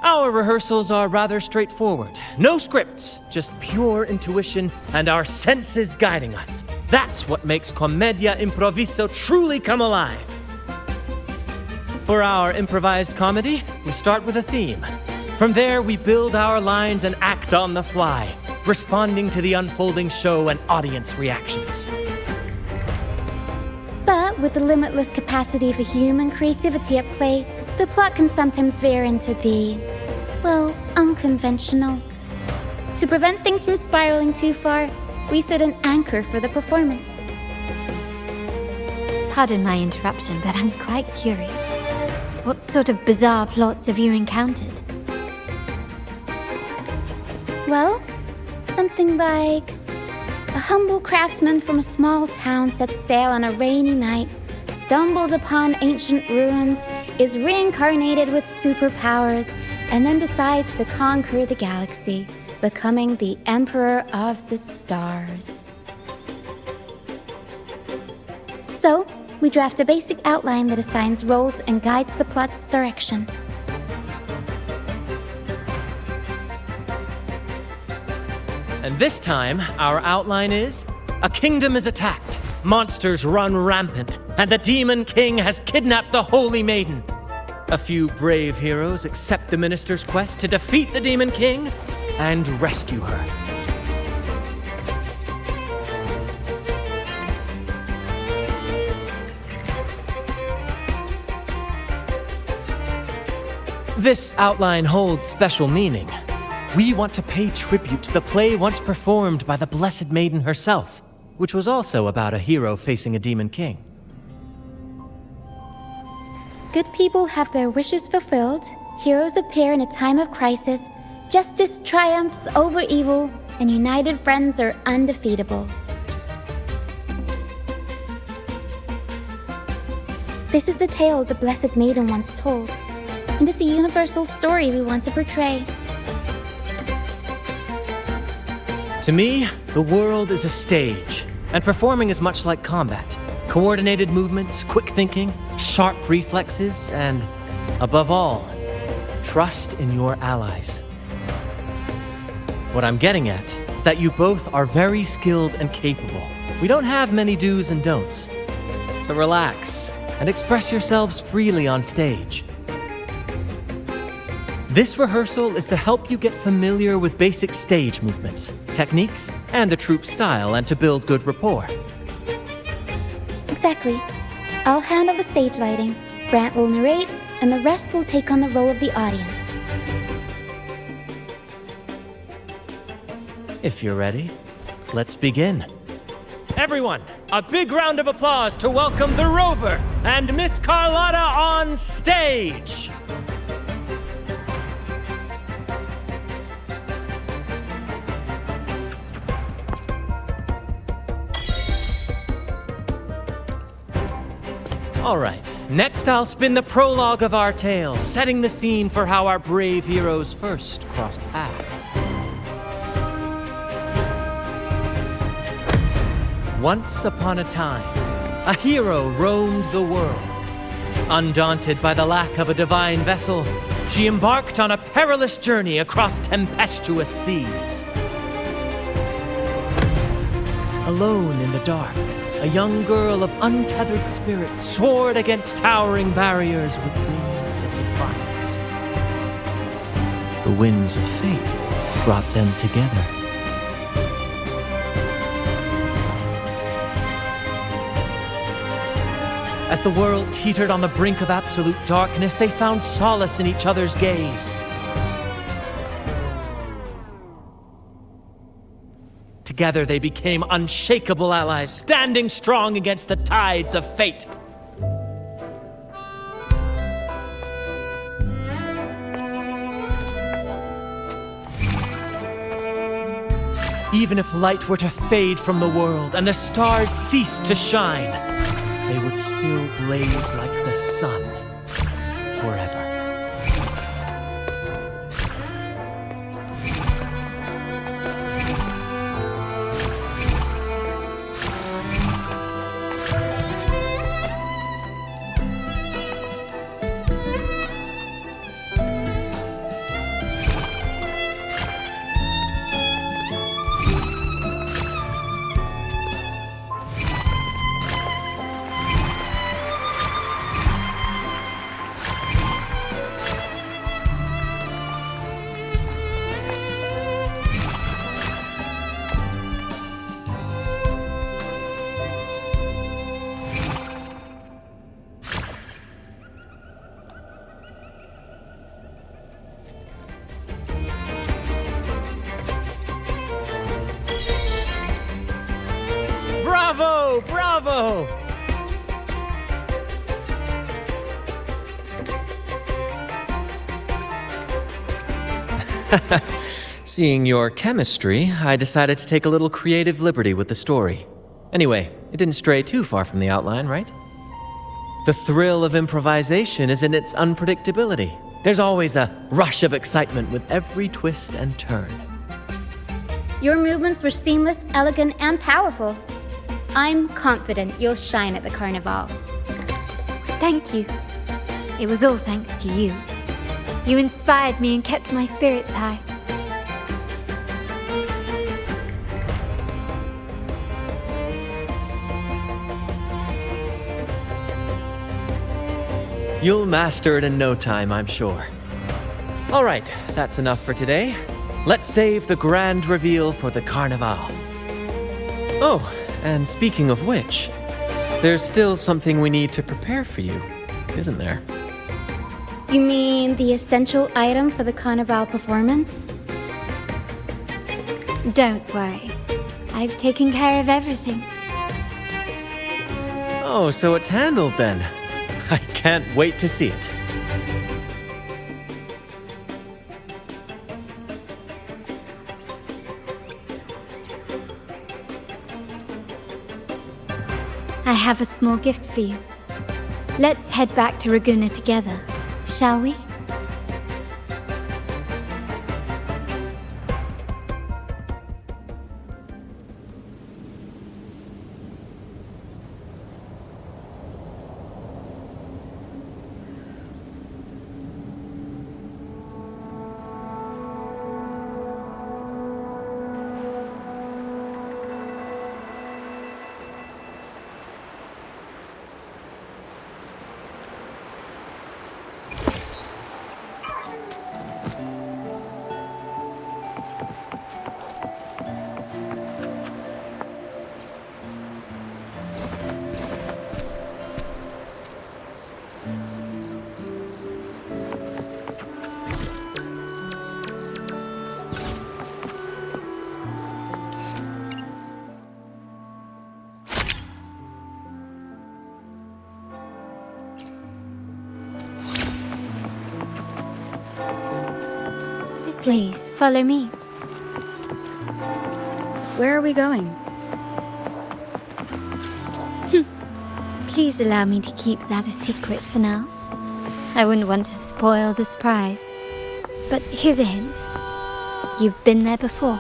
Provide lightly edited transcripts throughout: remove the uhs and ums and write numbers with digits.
Our rehearsals are rather straightforward. No scripts, just pure intuition and our senses guiding us. That's what makes Commedia Improviso truly come alive. For our improvised comedy, we start with a theme. From there, we build our lines and act on the fly, responding to the unfolding show and audience reactions. But with the limitless capacity for human creativity at play, the plot can sometimes veer into the, well, unconventional. To prevent things from spiraling too far, we set an anchor for the performance. Pardon my interruption, but I'm quite curious. What sort of bizarre plots have you encountered? Well, something like a humble craftsman from a small town sets sail on a rainy night, stumbles upon ancient ruins, is reincarnated with superpowers, and then decides to conquer the galaxy, becoming the Emperor of the Stars. So, we draft a basic outline that assigns roles and guides the plot's direction. And this time, our outline is: a kingdom is attacked, monsters run rampant, and the Demon King has kidnapped the Holy Maiden. A few brave heroes accept the minister's quest to defeat the Demon King and rescue her. This outline holds special meaning. We want to pay tribute to the play once performed by the Blessed Maiden herself, which was also about a hero facing a Demon King. Good people have their wishes fulfilled, heroes appear in a time of crisis, justice triumphs over evil, and united friends are undefeatable. This is the tale the Blessed Maiden once told, and it's a universal story we want to portray. To me, the world is a stage, and performing is much like combat. Coordinated movements, quick thinking, sharp reflexes, and, above all, trust in your allies. What I'm getting at is that you both are very skilled and capable. We don't have many do's and don'ts. So relax and express yourselves freely on stage. This rehearsal is to help you get familiar with basic stage movements, techniques, and the troupe's style, and to build good rapport. Exactly. I'll handle the stage lighting, Grant will narrate, and the rest will take on the role of the audience. If you're ready, let's begin. Everyone, a big round of applause to welcome the Rover and Miss Carlotta on stage! All right, next I'll spin the prologue of our tale, setting the scene for how our brave heroes first crossed paths. Once upon a time, a hero roamed the world. Undaunted by the lack of a divine vessel, she embarked on a perilous journey across tempestuous seas. Alone in the dark, a young girl of untethered spirit soared against towering barriers with wings of defiance. The winds of fate brought them together. As the world teetered on the brink of absolute darkness, they found solace in each other's gaze. Together they became unshakable allies, standing strong against the tides of fate. Even if light were to fade from the world and the stars cease to shine, they would still blaze like the sun forever. Bravo! Bravo! Seeing your chemistry, I decided to take a little creative liberty with the story. Anyway, it didn't stray too far from the outline, right? The thrill of improvisation is in its unpredictability. There's always a rush of excitement with every twist and turn. Your movements were seamless, elegant, and powerful. I'm confident you'll shine at the Carnival. Thank you. It was all thanks to you. You inspired me and kept my spirits high. You'll master it in no time, I'm sure. All right, that's enough for today. Let's save the grand reveal for the Carnival. Oh, and speaking of which, there's still something we need to prepare for you, isn't there? You mean the essential item for the Carnival performance? Don't worry. I've taken care of everything. Oh, so it's handled then. I can't wait to see it. I have a small gift for you. Let's head back to Raguna together, shall we? Please, follow me. Where are we going? Please allow me to keep that a secret for now. I wouldn't want to spoil the surprise. But here's a hint. You've been there before.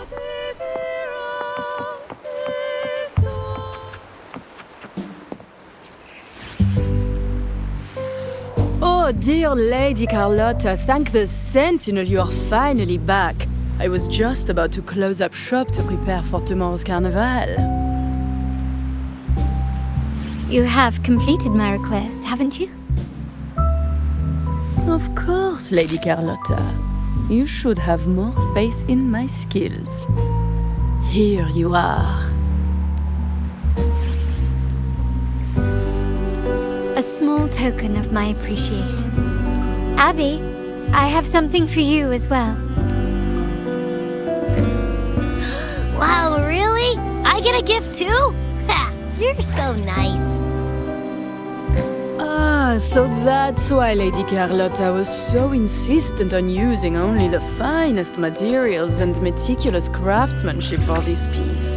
Oh, dear Lady Carlotta, thank the Sentinel you are finally back. I was just about to close up shop to prepare for tomorrow's Carnival. You have completed my request, haven't you? Of course, Lady Carlotta. You should have more faith in my skills. Here you are. A small token of my appreciation. Abby, I have something for you as well. Wow, really? I get a gift too? Ha! You're so nice. Ah, so that's why Lady Carlotta was so insistent on using only the finest materials and meticulous craftsmanship for this piece.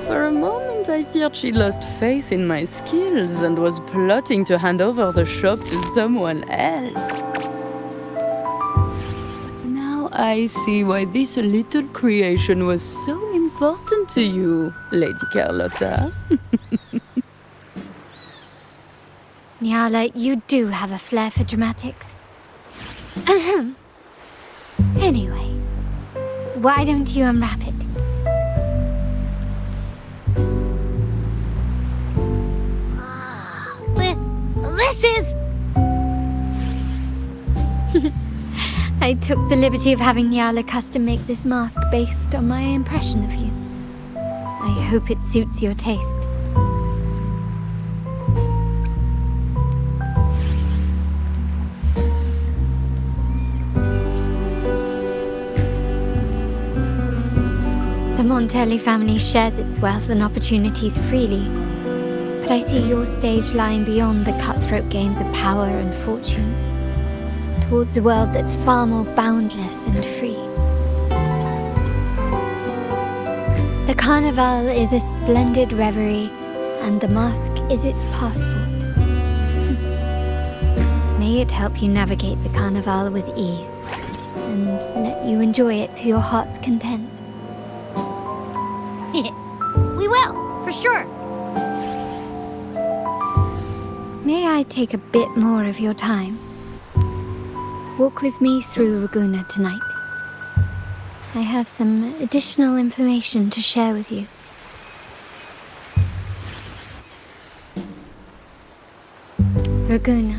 For a moment, I feared she lost faith in my skills and was plotting to hand over the shop to someone else. Now I see why this little creation was so important to you, Lady Carlotta. Nyala, you do have a flair for dramatics. Anyway, why don't you unwrap it? This is... I took the liberty of having Nyala custom make this mask based on my impression of you. I hope it suits your taste. Montelli family shares its wealth and opportunities freely, but I see your stage lying beyond the cutthroat games of power and fortune, towards a world that's far more boundless and free. The Carnival is a splendid reverie, and the mask is its passport. May it help you navigate the Carnival with ease, and let you enjoy it to your heart's content. We will, for sure. May I take a bit more of your time? Walk with me through Ragusa tonight. I have some additional information to share with you. Ragusa.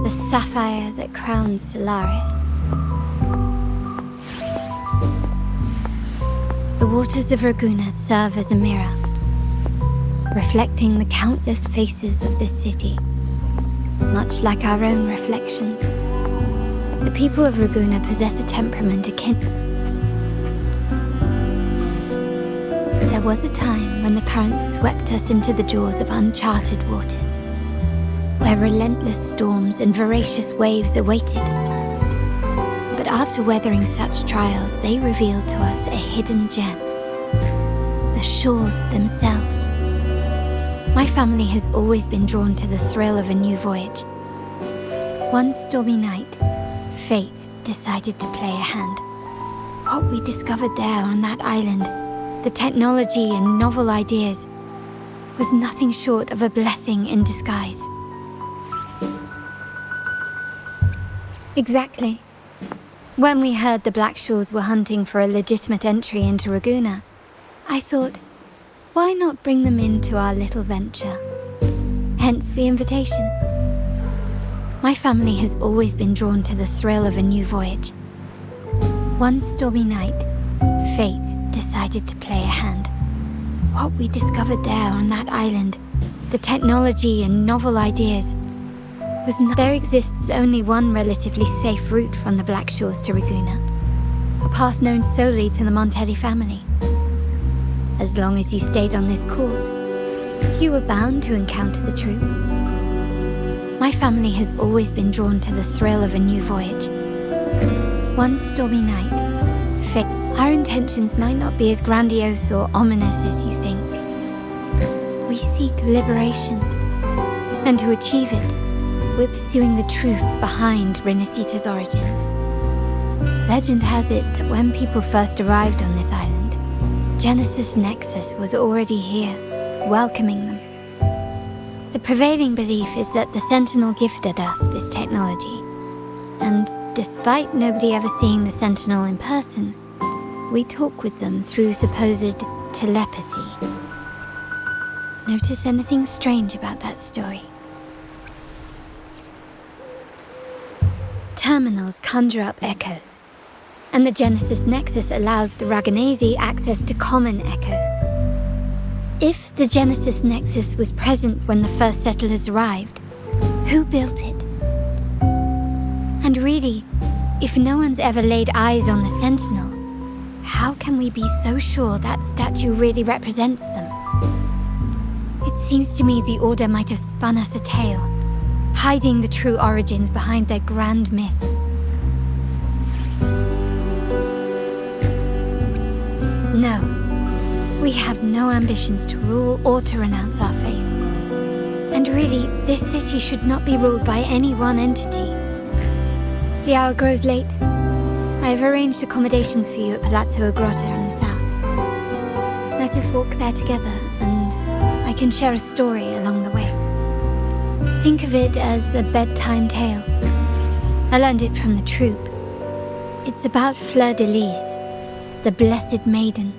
The sapphire that crowns Solaris. The waters of Ragusa serve as a mirror, reflecting the countless faces of this city, much like our own reflections. The people of Ragusa possess a temperament akin. There was a time when the currents swept us into the jaws of uncharted waters, where relentless storms and voracious waves awaited. But after weathering such trials, they revealed to us a hidden gem: the shores themselves. My family has always been drawn to the thrill of a new voyage. One stormy night, fate decided to play a hand. What we discovered there on that island, the technology and novel ideas, was nothing short of a blessing in disguise. Exactly. When we heard the Blackshaws were hunting for a legitimate entry into Ragusa, I thought, why not bring them into our little venture? Hence the invitation. My family has always been drawn to the thrill of a new voyage. One stormy night, fate decided to play a hand. What we discovered there on that island, the technology and novel ideas, was not. There exists only one relatively safe route from the Blackshaws to Ragusa, a path known solely to the Montelli family. As long as you stayed on this course, you were bound to encounter the truth. My family has always been drawn to the thrill of a new voyage. One stormy night, fate. Our intentions might not be as grandiose or ominous as you think. We seek liberation, and to achieve it, we're pursuing the truth behind Renacita's origins. Legend has it that when people first arrived on this island, Genesis Nexus was already here, welcoming them. The prevailing belief is that the Sentinel gifted us this technology, and despite nobody ever seeing the Sentinel in person, we talk with them through supposed telepathy. Notice anything strange about that story? Terminals conjure up echoes, and the Genesis Nexus allows the Raganese access to common echoes. If the Genesis Nexus was present when the first settlers arrived, who built it? And really, if no one's ever laid eyes on the Sentinel, how can we be so sure that statue really represents them? It seems to me the Order might have spun us a tale, hiding the true origins behind their grand myths. No, we have no ambitions to rule or to renounce our faith. And really, this city should not be ruled by any one entity. The hour grows late. I have arranged accommodations for you at Palazzo Grotta in the south. Let us walk there together, and I can share a story along the way. Think of it as a bedtime tale. I learned it from the troupe. It's about Fleur de Lis, the Blessed Maiden.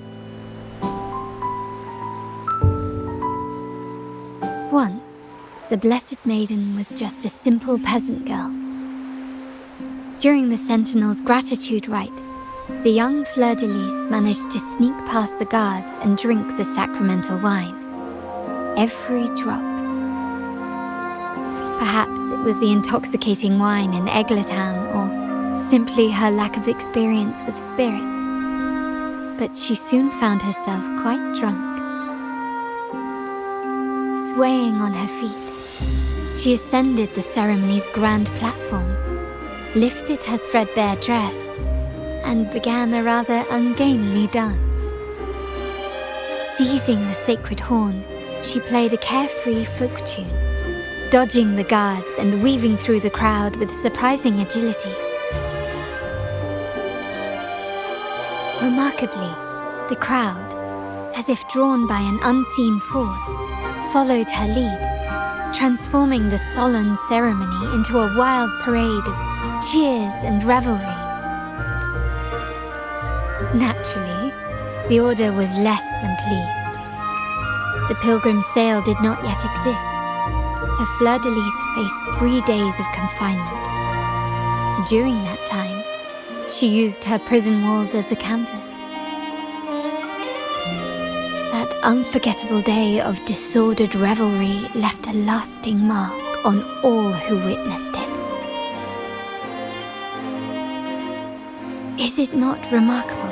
Once, the Blessed Maiden was just a simple peasant girl. During the Sentinel's gratitude rite, the young fleur-de-lis managed to sneak past the guards and drink the sacramental wine. Every drop. Perhaps it was the intoxicating wine in Eglatown, or simply her lack of experience with spirits. But she soon found herself quite drunk. Swaying on her feet, she ascended the ceremony's grand platform, lifted her threadbare dress, and began a rather ungainly dance. Seizing the sacred horn, she played a carefree folk tune, dodging the guards and weaving through the crowd with surprising agility. Remarkably, the crowd, as if drawn by an unseen force, followed her lead, transforming the solemn ceremony into a wild parade of cheers and revelry. Naturally, the order was less than pleased. The pilgrim's sale did not yet exist, so Fleur-de-Lis faced 3 days of confinement. During that time, she used her prison walls as a canvas. That unforgettable day of disordered revelry left a lasting mark on all who witnessed it. Is it not remarkable?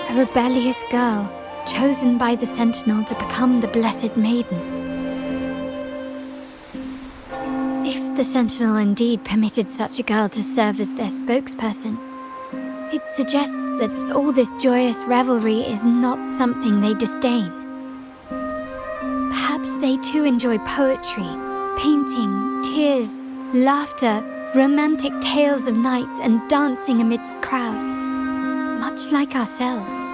A rebellious girl chosen by the Sentinel to become the Blessed Maiden. If the Sentinel indeed permitted such a girl to serve as their spokesperson, it suggests that all this joyous revelry is not something they disdain. Perhaps they too enjoy poetry, painting, tears, laughter, romantic tales of nights, and dancing amidst crowds, much like ourselves.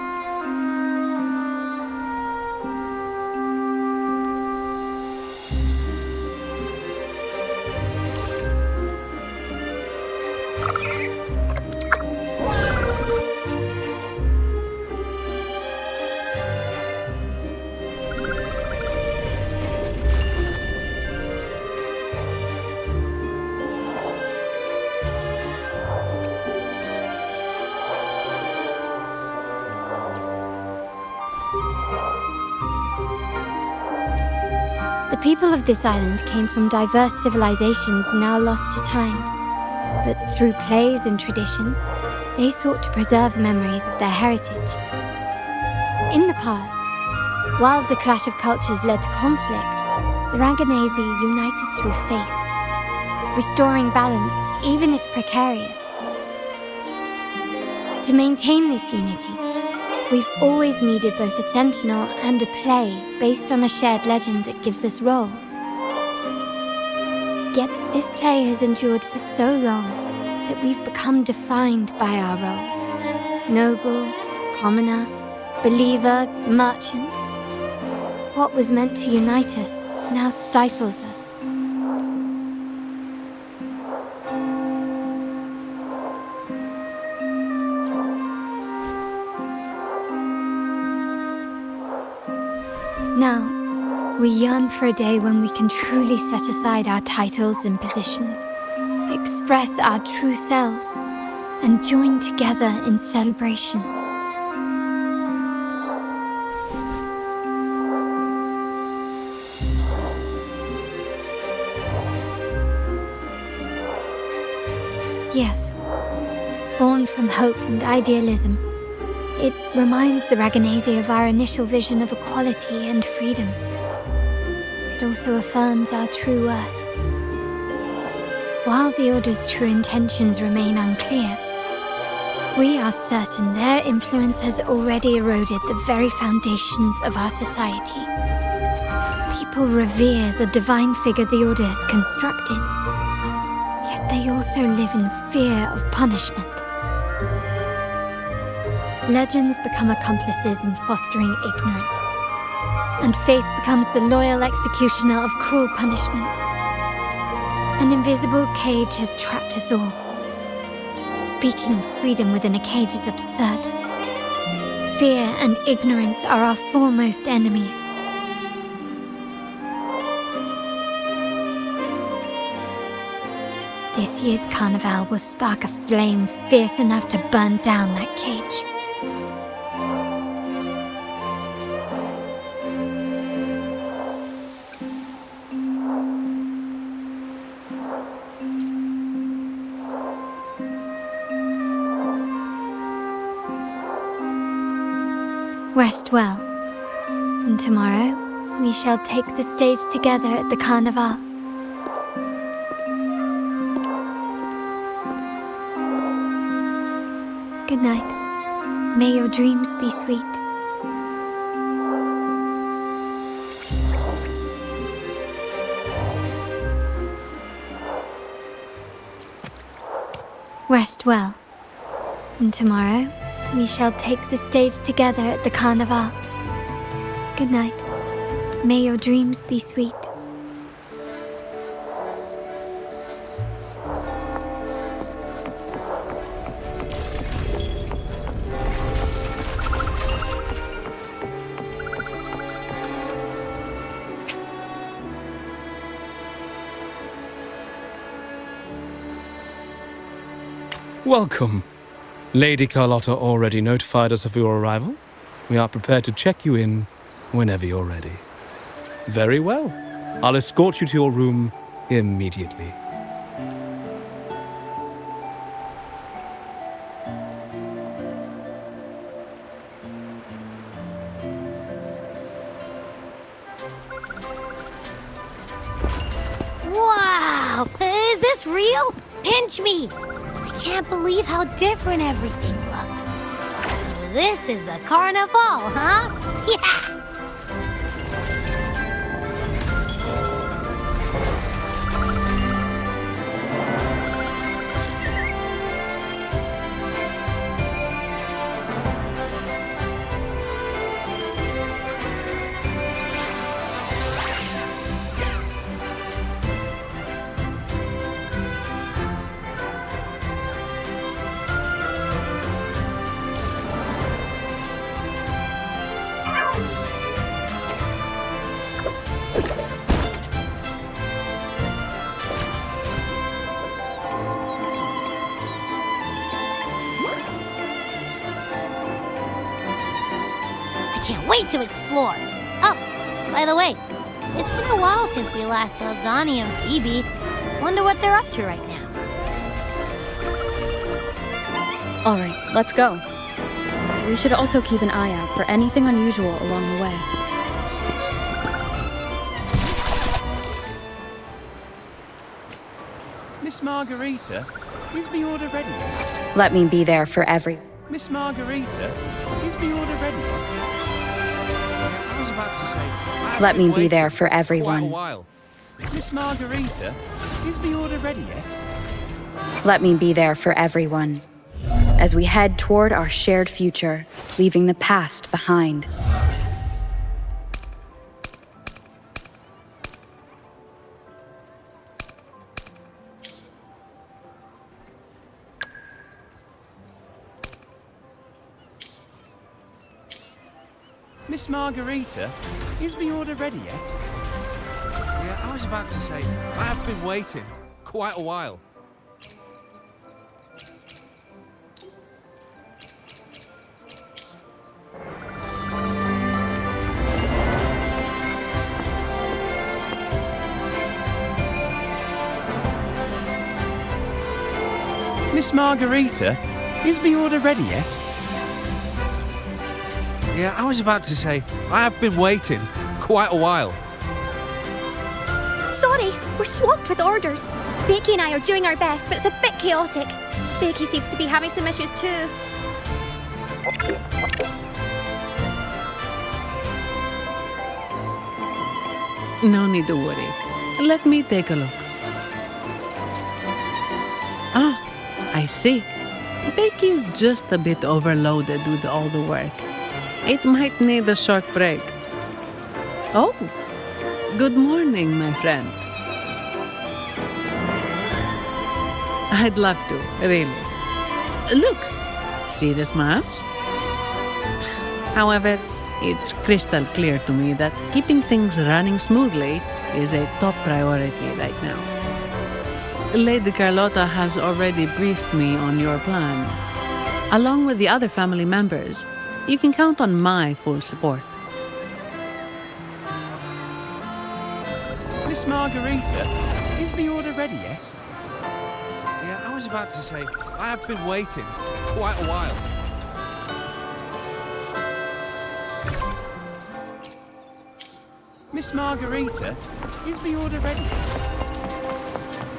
The people of this island came from diverse civilizations now lost to time, but through plays and tradition, they sought to preserve memories of their heritage. In the past, while the clash of cultures led to conflict, the Raganese united through faith, restoring balance even if precarious. To maintain this unity, we've always needed both a sentinel and a play based on a shared legend that gives us roles. Yet this play has endured for so long that we've become defined by our roles. Noble, commoner, believer, merchant. What was meant to unite us now stifles us. Now, we yearn for a day when we can truly set aside our titles and positions, express our true selves, and join together in celebration. Yes, born from hope and idealism, it reminds the Raganese of our initial vision of equality and freedom. It also affirms our true worth. While the Order's true intentions remain unclear, we are certain their influence has already eroded the very foundations of our society. People revere the divine figure the Order has constructed, yet they also live in fear of punishment. Legends become accomplices in fostering ignorance, and faith becomes the loyal executioner of cruel punishment. An invisible cage has trapped us all. Speaking of freedom within a cage is absurd. Fear and ignorance are our foremost enemies. this year's carnival will spark a flame fierce enough to burn down that cage. Rest well, and tomorrow we shall take the stage together at the carnival. Good night. May your dreams be sweet. Rest well, and tomorrow we shall take the stage together at the carnival. Good night. May your dreams be sweet. Welcome. Lady Carlotta already notified us of your arrival. We are prepared to check you in whenever you're ready. Very well. I'll escort you to your room immediately. Wow! Is this real? Pinch me! I can't believe how different everything looks. So this is the carnival, huh? Yeah! Can't wait to explore. Oh, by the way, it's been a while since we last saw Zani and Phoebe. Wonder what they're up to right now. All right, let's go. We should also keep an eye out for anything unusual along the way. Miss Margarita, is the order ready yet? Let me be there for every... Miss Margarita, is the order ready yet? I was about to say... I've Let been me be waiting there for quite a everyone. while. Miss Margarita, is the order ready yet? Let me be there for everyone. As we head toward our shared future, leaving the past behind. Miss Margarita, is the order ready yet? Yeah, I was about to say, I have been waiting quite a while. Miss Margarita, is the order ready yet? Yeah, I was about to say, I have been waiting quite a while. Sorry, we're swamped with orders. Becky and I are doing our best, but it's a bit chaotic. Becky seems to be having some issues too. No need to worry. Let me take a look. Ah, I see. Becky is just a bit overloaded with all the work. It might need a short break. Oh, good morning, my friend. I'd love to, really. Look, see this mask? However, it's crystal clear to me that keeping things running smoothly is a top priority right now. Lady Carlotta has already briefed me on your plan. Along with the other family members, you can count on my full support. Miss Margarita, is the order ready yet? Yeah, I was about to say, I have been waiting quite a while. Miss Margarita, is the order ready yet?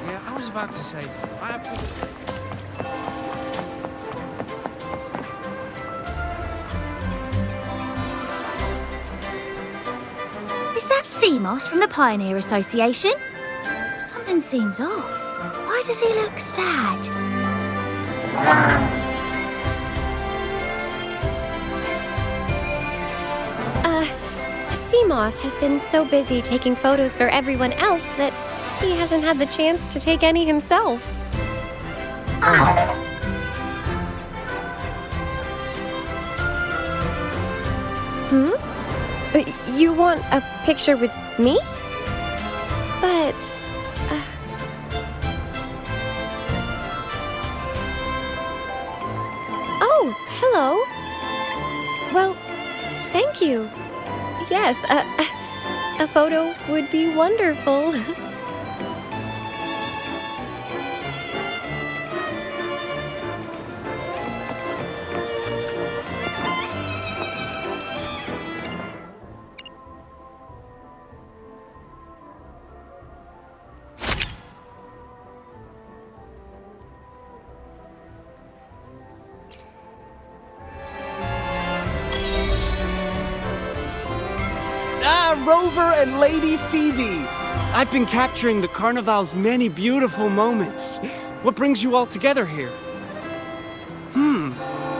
Yeah, I was about to say, I have been... Is that Seamoss from the Pioneer Association? Something seems off. Why does he look sad? Seamoss has been so busy taking photos for everyone else that he hasn't had the chance to take any himself. You want a picture with me? But... Oh, hello. Well, thank you. Yes, a photo would be wonderful. Rover and Lady Phoebe! I've been capturing the Carnival's many beautiful moments. What brings you all together here?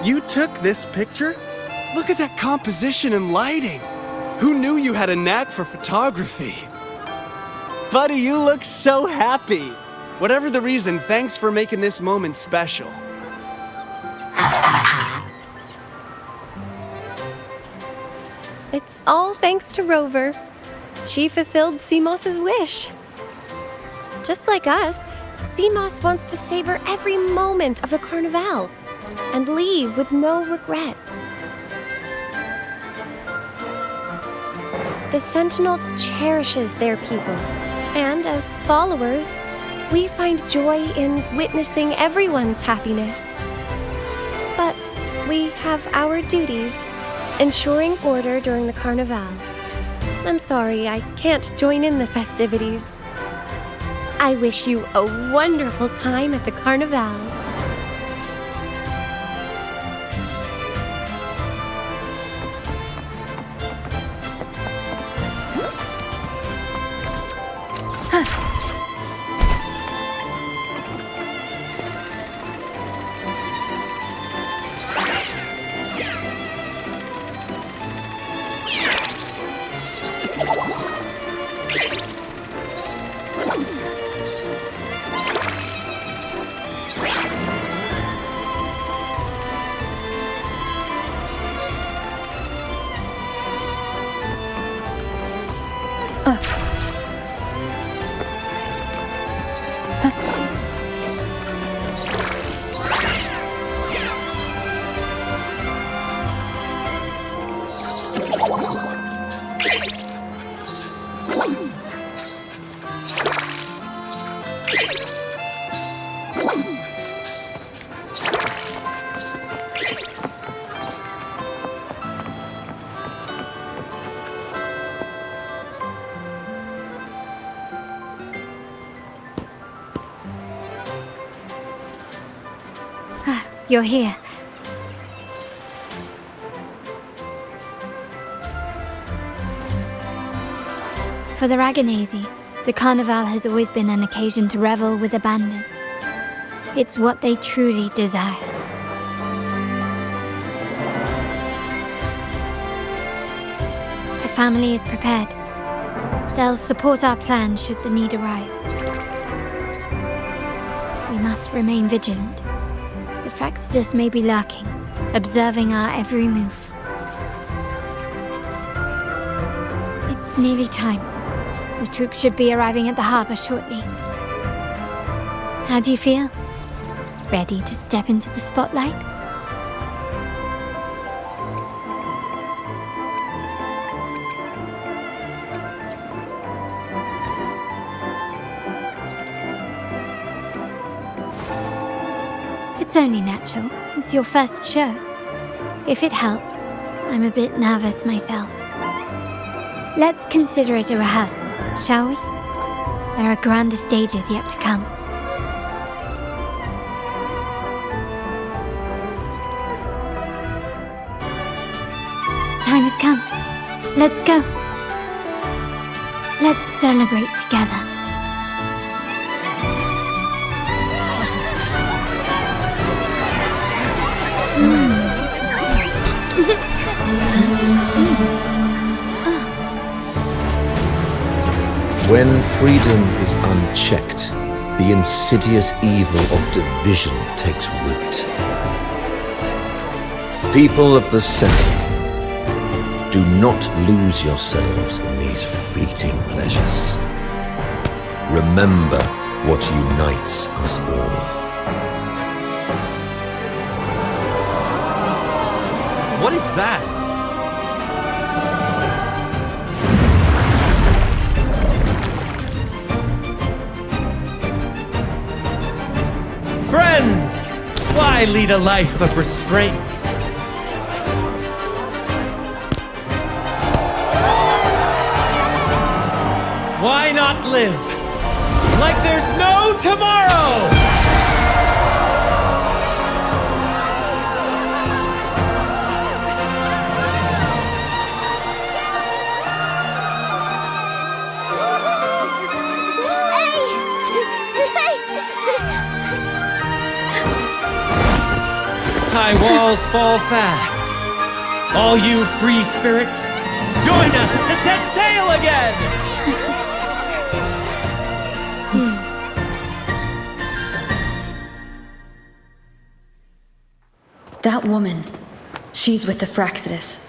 You took this picture? Look at that composition and lighting! Who knew you had a knack for photography? Buddy, you look so happy! Whatever the reason, thanks for making this moment special. It's all thanks to Rover. She fulfilled Seamoss's wish. Just like us, Seamoss wants to savor every moment of the Carnival and leave with no regrets. The Sentinel cherishes their people, and as followers, we find joy in witnessing everyone's happiness. But we have our duties, ensuring order during the Carnival. I'm sorry, I can't join in the festivities. I wish you a wonderful time at the Carnival. You're here. For the Raganazi, the Carnival has always been an occasion to revel with abandon. It's what they truly desire. The family is prepared. They'll support our plan should the need arise. We must remain vigilant. The Fraxidus may be lurking, observing our every move. It's nearly time. The troops should be arriving at the harbor shortly. How do you feel? Ready to step into the spotlight? It's only natural. It's your first show. If it helps, I'm a bit nervous myself. Let's consider it a rehearsal, shall we? There are grander stages yet to come. The time has come. Let's go. Let's celebrate together. When freedom is unchecked, the insidious evil of division takes root. People of the center, do not lose yourselves in these fleeting pleasures. Remember what unites us all. What is that? Friends! Why lead a life of restraints? Why not live like there's no tomorrow? High walls fall fast. All you free spirits, join us to set sail again! That woman, she's with the Fraxidus.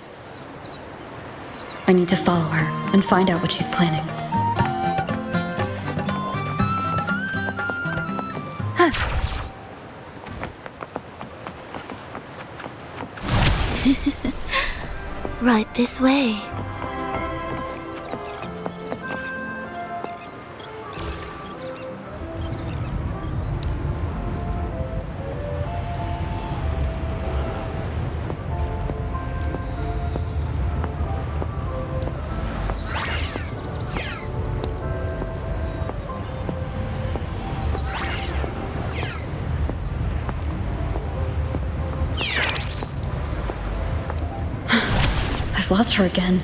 I need to follow her and find out what she's planning. Right this way. I've lost her again.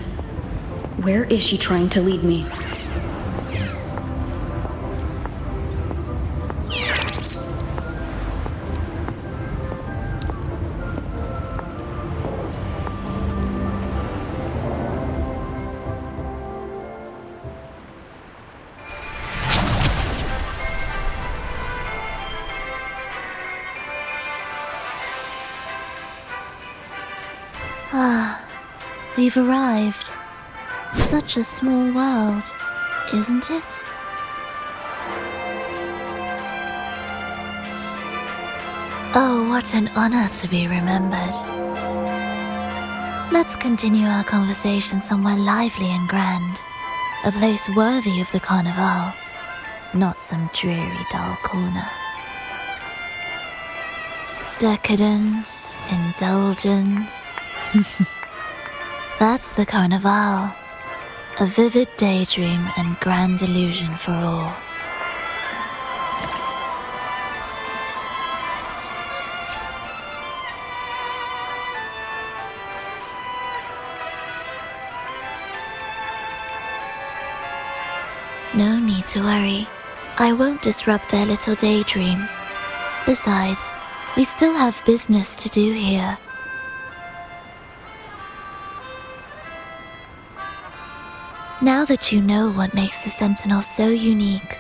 Where is she trying to lead me? We've arrived. Such a small world, isn't it? Oh, what an honor to be remembered. Let's continue our conversation somewhere lively and grand. A place worthy of the Carnival, not some dreary, dull corner. Decadence, indulgence. That's the Carnival. A vivid daydream and grand illusion for all. No need to worry. I won't disrupt their little daydream. Besides, we still have business to do here. Now that you know what makes the Sentinel so unique,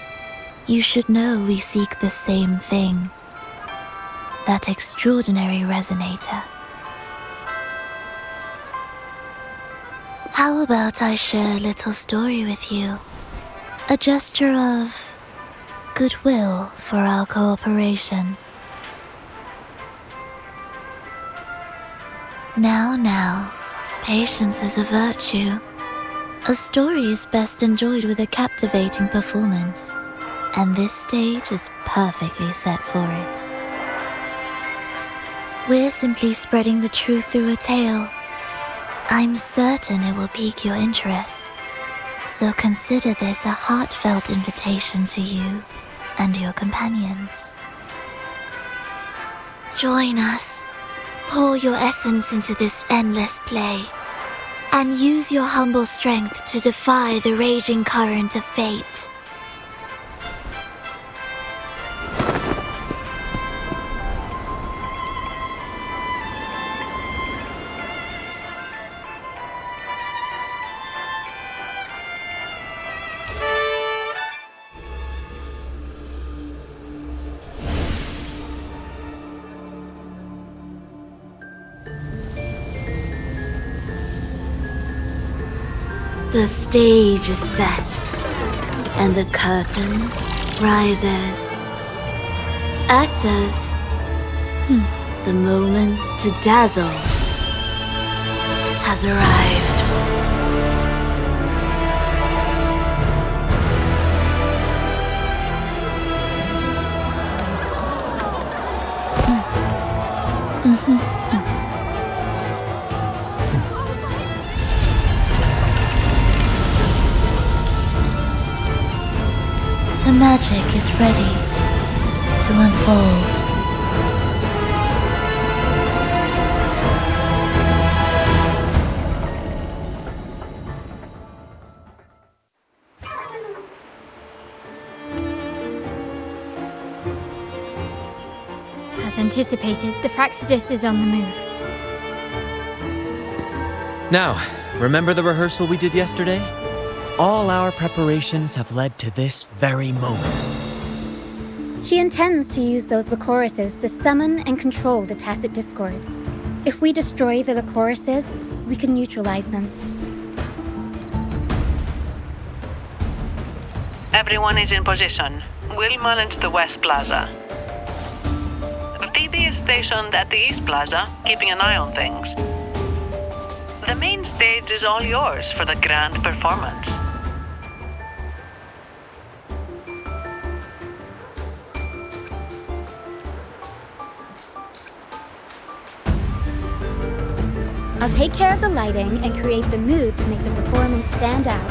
you should know we seek the same thing. That extraordinary resonator. How about I share a little story with you? A gesture of goodwill for our cooperation. Now, patience is a virtue. A story is best enjoyed with a captivating performance, and this stage is perfectly set for it. We're simply spreading the truth through a tale. I'm certain it will pique your interest, so consider this a heartfelt invitation to you and your companions. Join us, pour your essence into this endless play, and use your humble strength to defy the raging current of fate. The stage is set, and the curtain rises. Actors, the moment to dazzle has arrived. The magic is ready to unfold. As anticipated, the Fraxidus is on the move. Now, remember the rehearsal we did yesterday? All our preparations have led to this very moment. She intends to use those Lycoruses to summon and control the Tacit Discords. If we destroy the Lycoruses, we can neutralize them. Everyone is in position. We'll mull into the West Plaza. Phoebe is stationed at the East Plaza, keeping an eye on things. The main stage is all yours for the grand performance. I'll take care of the lighting and create the mood to make the performance stand out.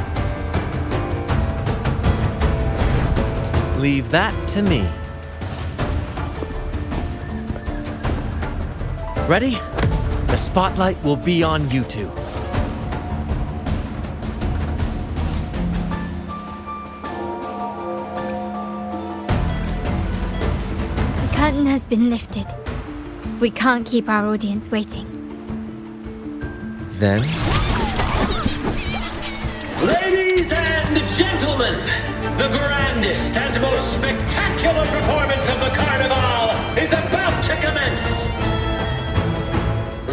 Leave that to me. Ready? The spotlight will be on you two. The curtain has been lifted. We can't keep our audience waiting. Then? Ladies and gentlemen, the grandest and most spectacular performance of the Carnival is about to commence.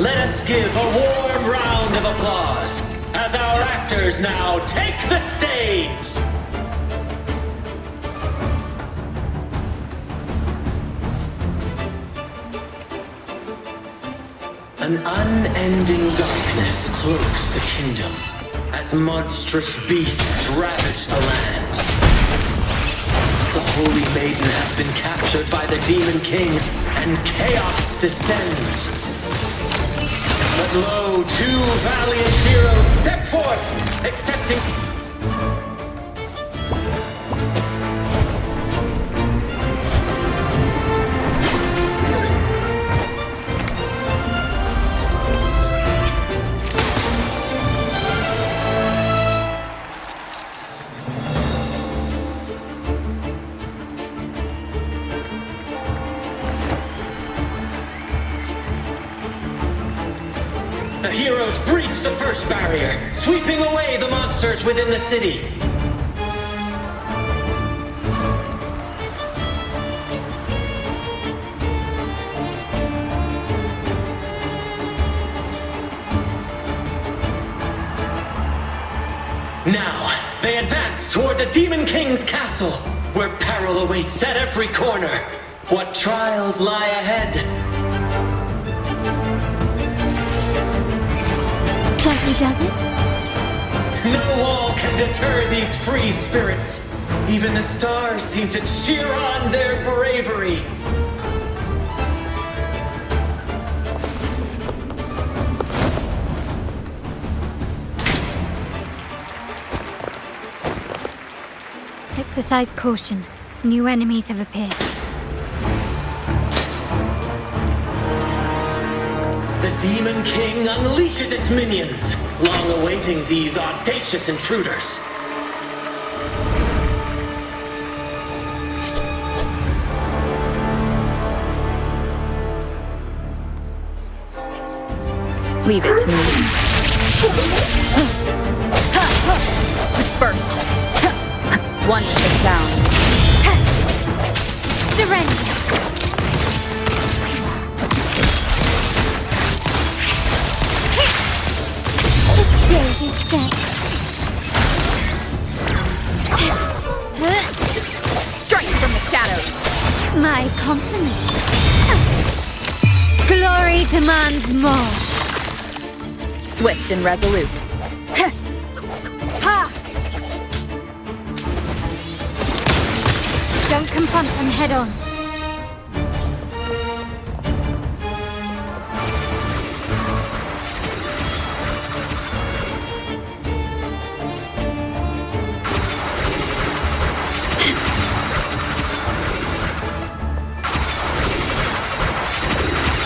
Let us give a warm round of applause as our actors now take the stage. An unending darkness cloaks the kingdom as monstrous beasts ravage the land. The Holy Maiden has been captured by the Demon King, and chaos descends. But lo, two valiant heroes step forth, accepting... The heroes breach the first barrier, sweeping away the monsters within the city. Now, they advance toward the Demon King's castle, where peril awaits at every corner. What trials lie ahead? Gently does it? No wall can deter these free spirits. Even the stars seem to cheer on their bravery. Exercise caution. New enemies have appeared. The Demon King unleashes its minions, long awaiting these audacious intruders. Leave it to me. Disperse. One with the sound. Surrender! The stage is set. Strike from the shadows. My compliments. Glory demands more. Swift and resolute. Don't confront them head on.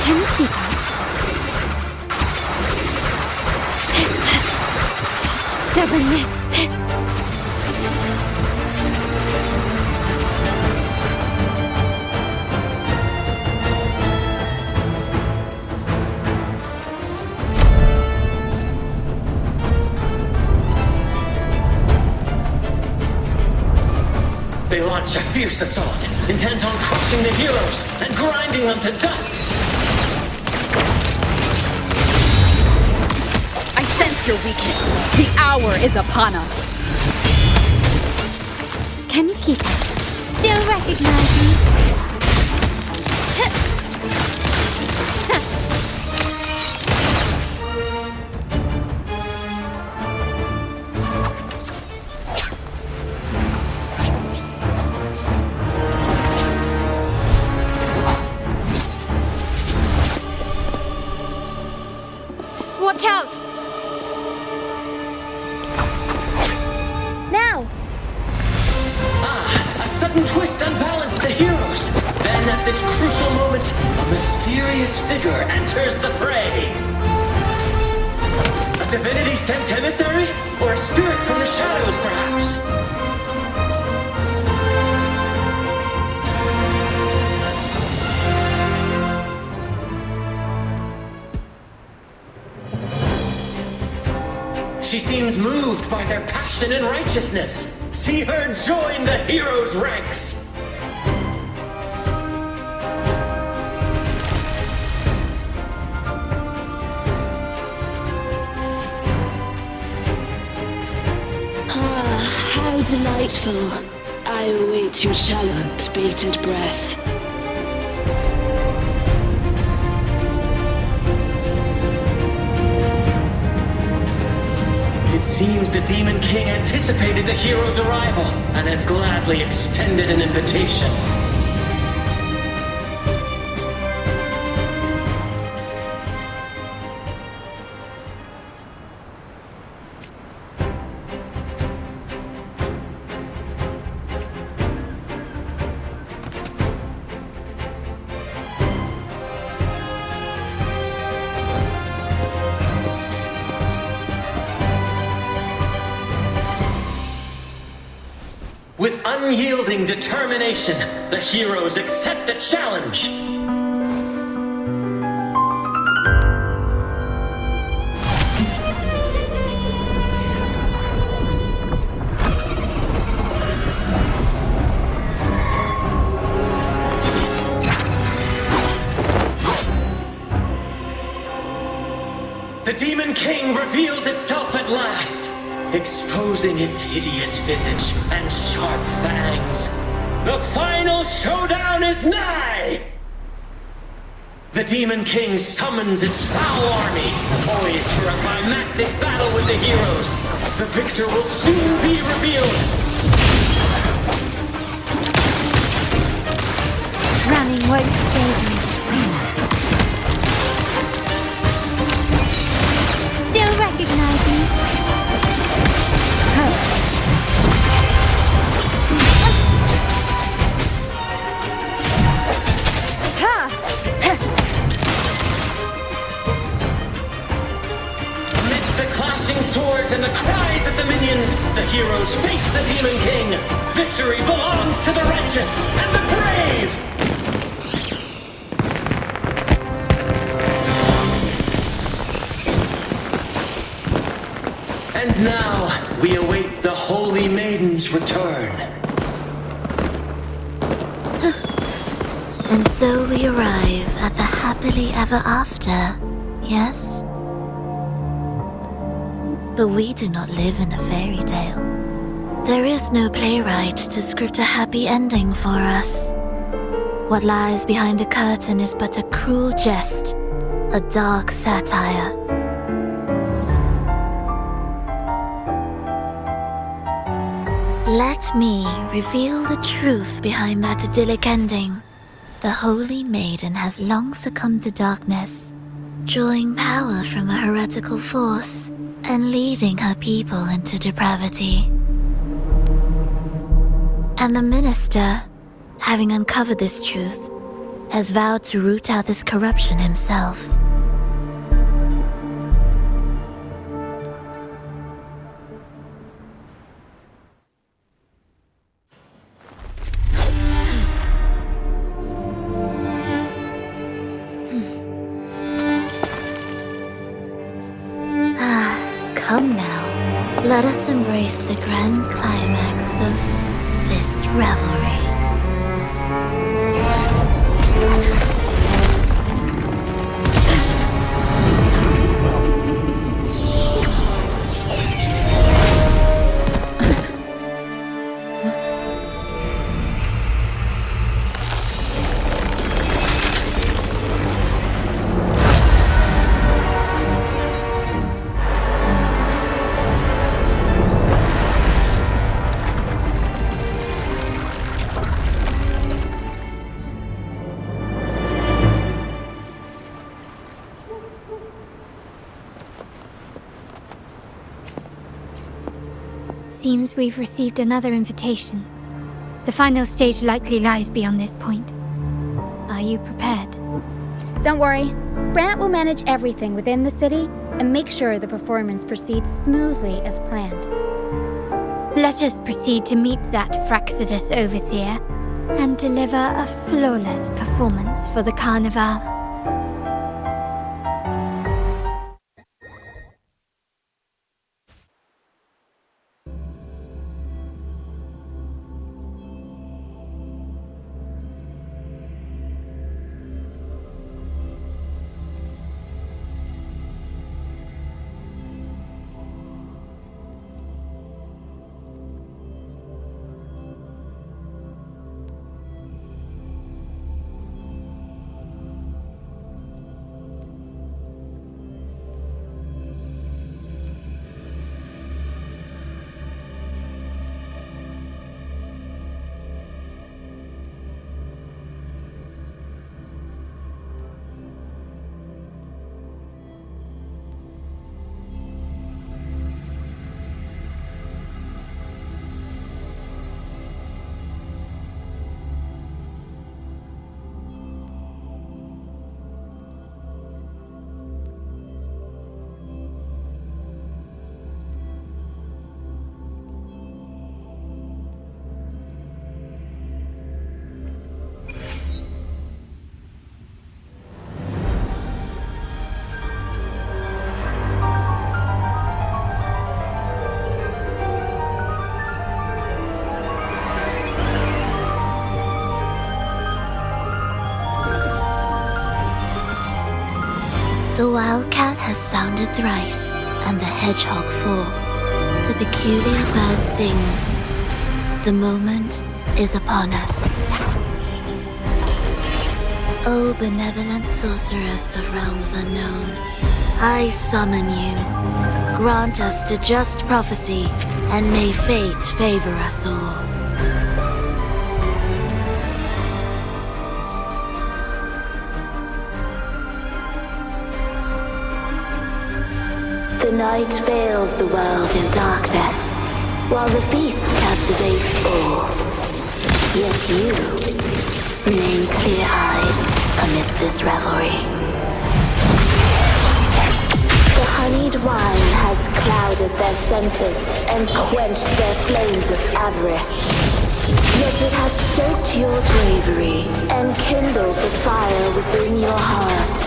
Can you keep up? Such stubbornness. They launch a fierce assault, intent on crushing the heroes and grinding them to dust. I sense your weakness. The hour is upon us. Can you keep up? Still recognize me? Watch out! Now! A sudden twist unbalanced the heroes. Then at this crucial moment, a mysterious figure enters the fray. A divinity sent emissary? Or a spirit from the shadows, perhaps? She seems moved by their passion and righteousness. See her join the heroes' ranks. Ah, how delightful. I await your shallow, bated breath. It seems the Demon King anticipated the hero's arrival and has gladly extended an invitation. With unyielding determination, the heroes accept the challenge. The Demon King reveals itself at last, exposing its hideous visage and sharp fangs. The final showdown is nigh! The Demon King summons its foul army, poised for a climactic battle with the heroes. The victor will soon be revealed. Running won't save me. Still recognize me? Amidst the clashing swords and the cries of the minions, the heroes face the Demon King. Victory belongs to the righteous and the brave! And now, we await the Holy Maiden's return. And so we arrive at the happily ever after, yes? But we do not live in a fairy tale. There is no playwright to script a happy ending for us. What lies behind the curtain is but a cruel jest, a dark satire. Let me reveal the truth behind that idyllic ending. The Holy Maiden has long succumbed to darkness, drawing power from a heretical force and leading her people into depravity. And the minister, having uncovered this truth, has vowed to root out this corruption himself. Come now, let us embrace the grand climax of this revelry. Seems we've received another invitation. The final stage likely lies beyond this point. Are you prepared? Don't worry. Brant will manage everything within the city and make sure the performance proceeds smoothly as planned. Let us proceed to meet that Fraxidus overseer and deliver a flawless performance for the Carnival. The wildcat has sounded thrice, and the hedgehog four. The peculiar bird sings. The moment is upon us. O benevolent sorceress of realms unknown, I summon you. Grant us the just prophecy, and may fate favor us all. The night veils the world in darkness, while the feast captivates all. Yet you remain clear-eyed amidst this revelry. The honeyed wine has clouded their senses and quenched their flames of avarice. Yet it has stoked your bravery and kindled the fire within your heart.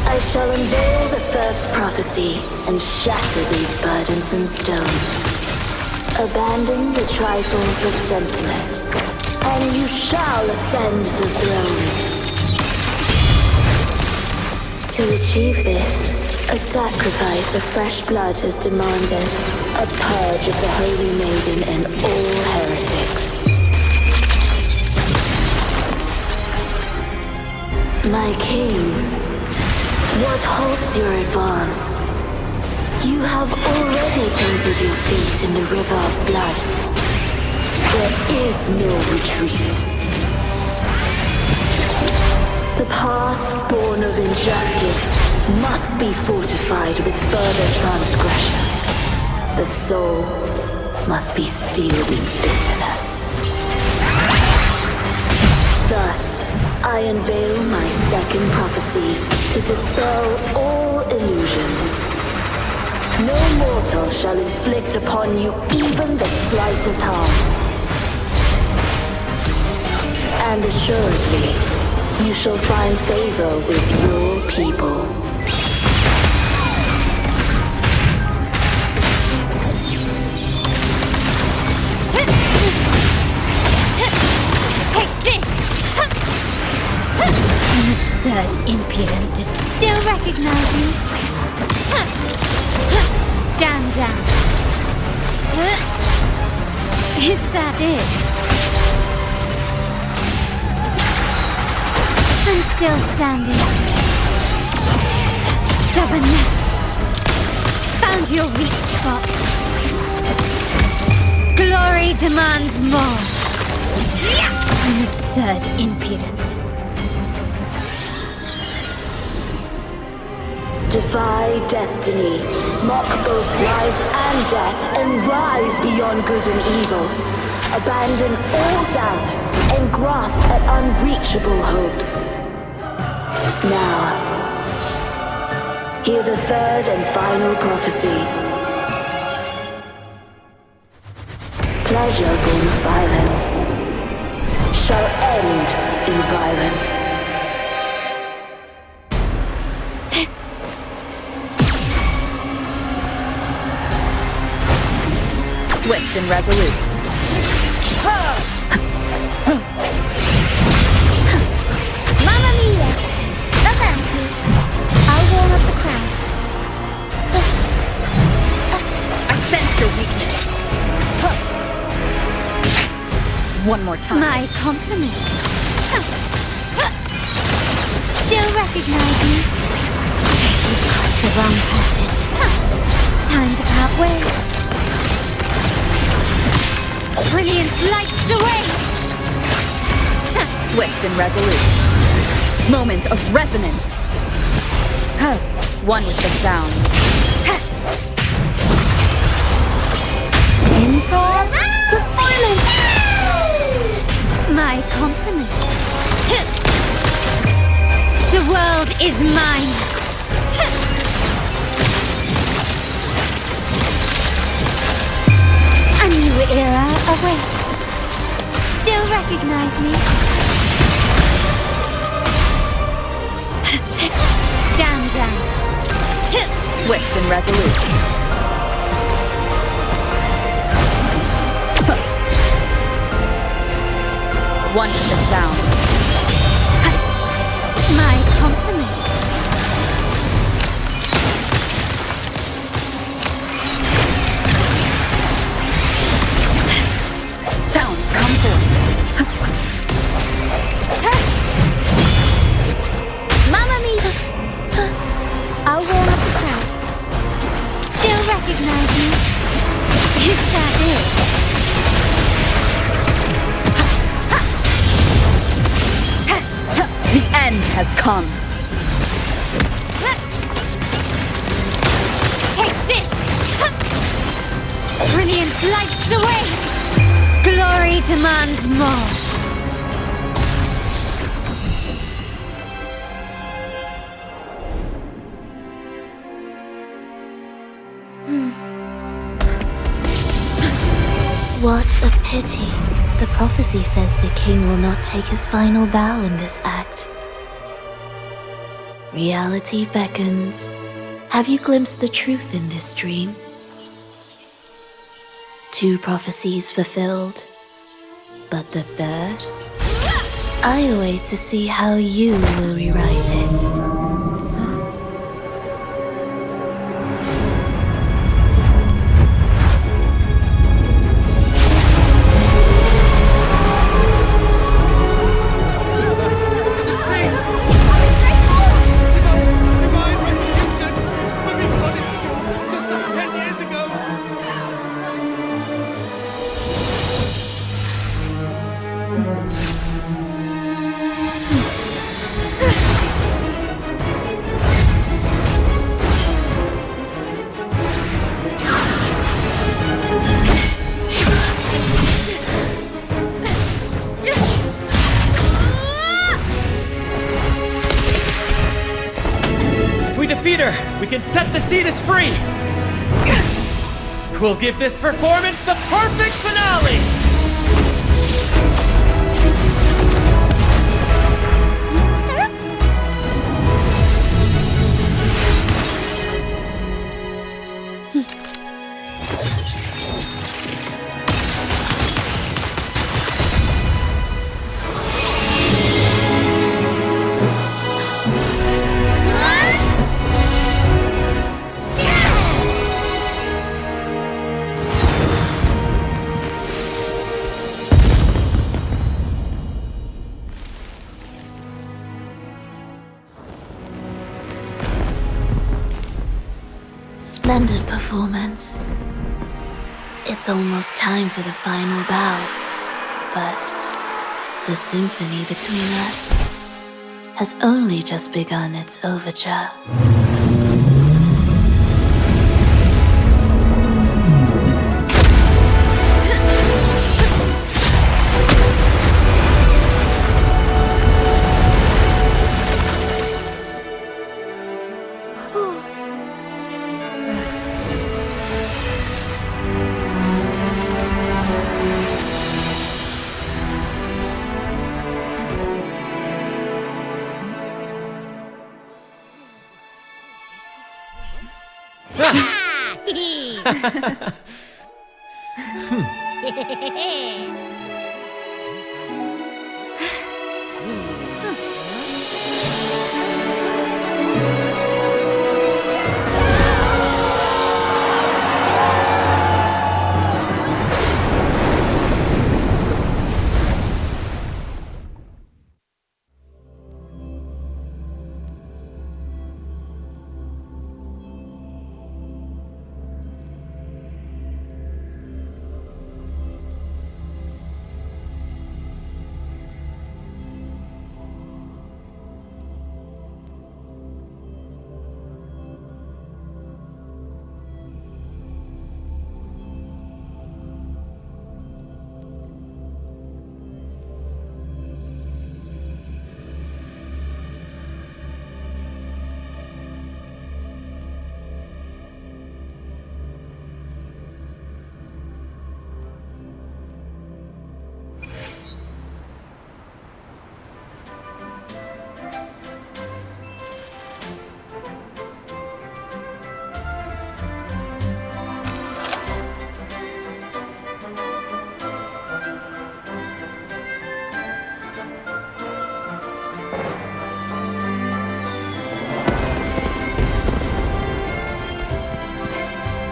I shall unveil the first prophecy and shatter these burdensome stones. Abandon the trifles of sentiment, and you shall ascend the throne. To achieve this, a sacrifice of fresh blood is demanded, a purge of the Holy Maiden and all heretics. My king, what halts your advance? You have already tainted your feet in the river of blood. There is no retreat. The path born of injustice must be fortified with further transgressions. The soul must be steeled in bitterness. Thus, I unveil my second prophecy to dispel all illusions. No mortal shall inflict upon you even the slightest harm. And assuredly, you shall find favor with your people. Take this! An absurd, impudent, still recognize me? Stand down. Is that it? I'm still standing. Stubbornness. Found your weak spot. Glory demands more. An absurd impudence. Defy destiny, mock both life and death, and rise beyond good and evil. Abandon all doubt and grasp at unreachable hopes. Now, hear the third and final prophecy. Pleasure born of violence shall end in violence. Swift and resolute. Mamma mia! Avanti! I'll warm up the crowd. I sense your weakness. One more time. My compliments. Still recognize me? You've crossed the wrong person. Time to part ways. Brilliance lights the way! Swift and resolute. Moment of resonance. One with the sound. Improv performance! My compliments. The world is mine! A new era awaits. Still recognize me? Stand down. Swift and resolute. One with the sound. My compliments. end has come. Take this! Brilliance lights the way! Glory demands more! What a pity. The prophecy says the king will not take his final bow in this act. Reality beckons. Have you glimpsed the truth in this dream? 2 prophecies fulfilled, but the third? I await to see how you will rewrite it. We can set the Cetus free! We'll give this performance the perfect finale! Splendid performance. It's almost time for the final bow, but the symphony between us has only just begun its overture.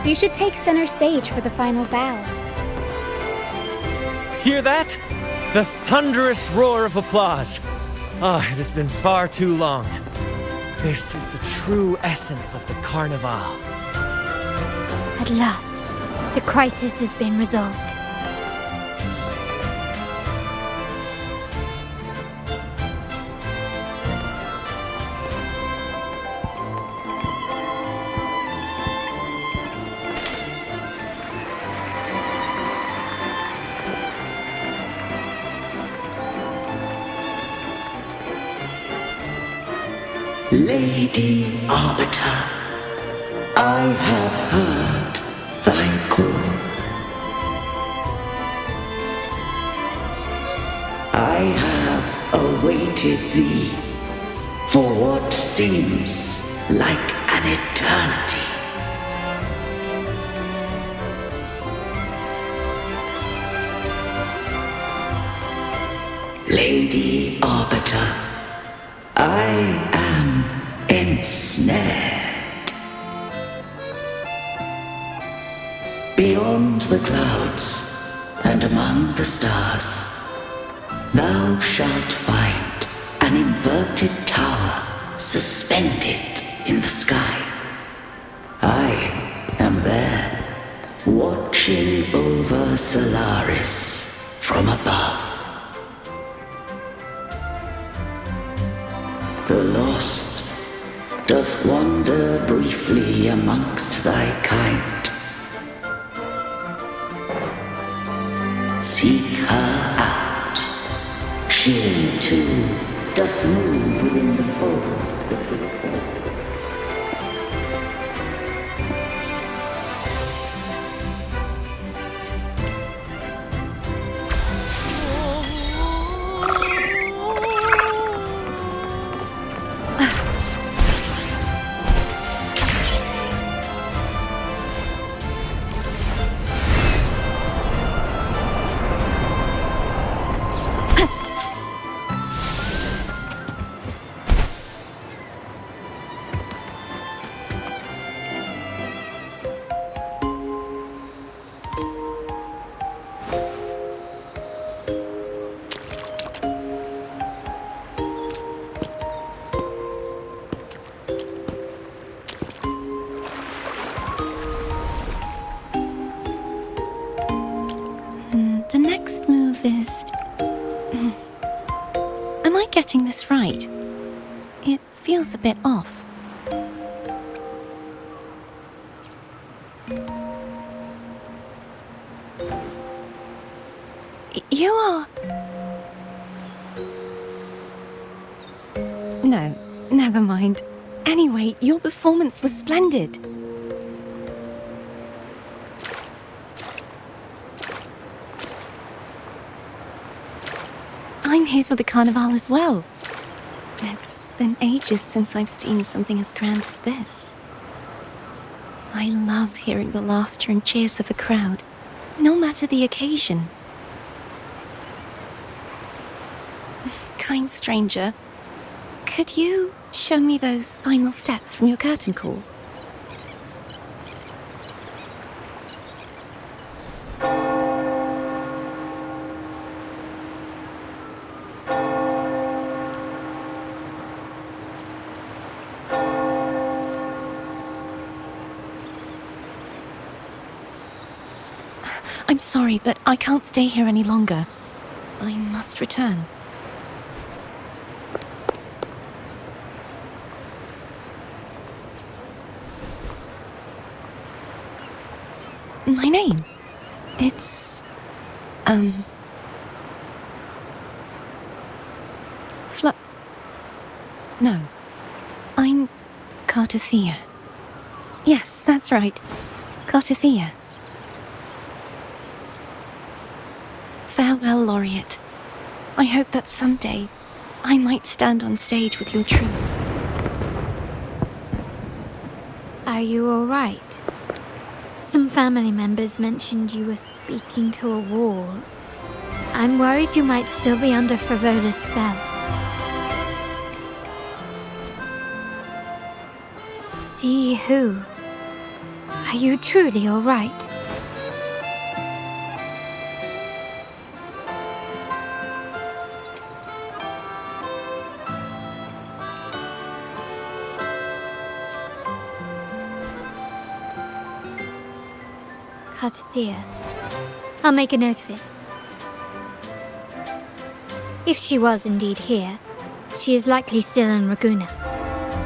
You should take center stage for the final bow. Hear that? The thunderous roar of applause. Ah, it has been far too long. This is the true essence of the Carnival. At last, the crisis has been resolved. Lady Arbiter, I have heard thy call. I have awaited thee for what seems like an eternity. Lady Arbiter, I am ensnared. Beyond the clouds and among the stars, thou shalt find an inverted tower suspended in the sky. I am there, watching over Solaris from above. The lost doth wander briefly amongst thy kind. Seek her out. She too doth move within the fold. The next move is... Am I getting this right? It feels a bit off. You are... No, never mind. Anyway, your performance was splendid. I'm here for the Carnival as well. It's been ages since I've seen something as grand as this. I love hearing the laughter and cheers of a crowd, no matter the occasion. Kind stranger, could you show me those final steps from your curtain call? I'm sorry, but I can't stay here any longer. I must return. My name? It's... No. I'm Cartothea. Yes, that's right. Cartothea. Farewell, Laureate. I hope that someday I might stand on stage with your troupe. Are you all right? Some family members mentioned you were speaking to a wall. I'm worried you might still be under Frivola's spell. See who? Are you truly all right? Cartothea. I'll make a note of it. If she was indeed here, she is likely still in Ragusa.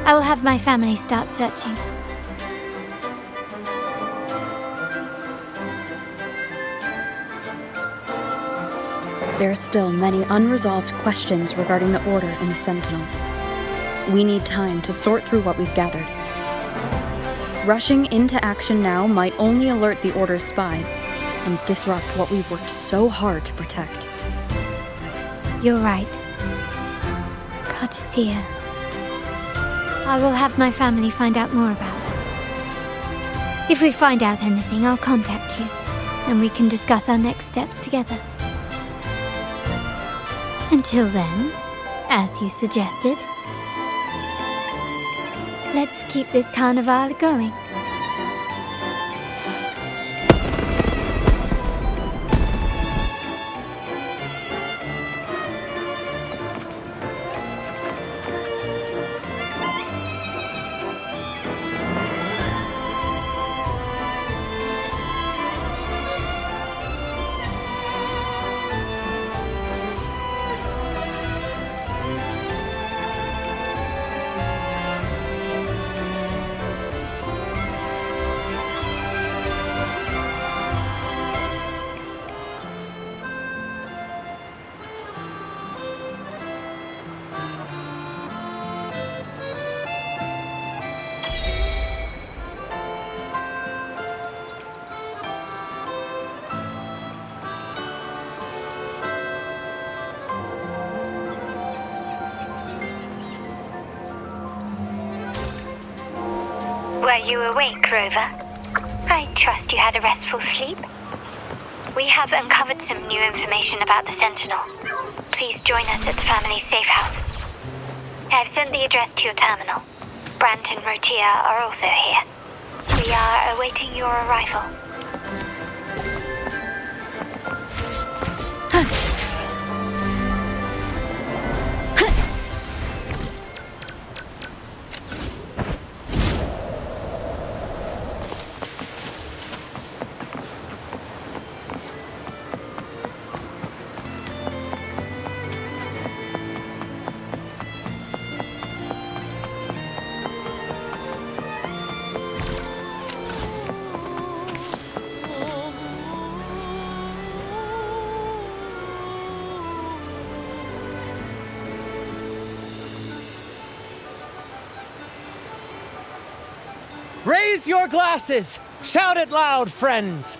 I will have my family start searching. There are still many unresolved questions regarding the Order and the Sentinel. We need time to sort through what we've gathered. Rushing into action now might only alert the Order's spies and disrupt what we've worked so hard to protect. You're right. Kartathea. I will have my family find out more about her. If we find out anything, I'll contact you, and we can discuss our next steps together. Until then, as you suggested, let's keep this carnival going. Were you awake, Rover? I trust you had a restful sleep. We have uncovered some new information about the Sentinel. Please join us at the family's safe house. I've sent the address to your terminal. Brant and Rotia are also here. We are awaiting your arrival. Raise your glasses! Shout it loud, friends!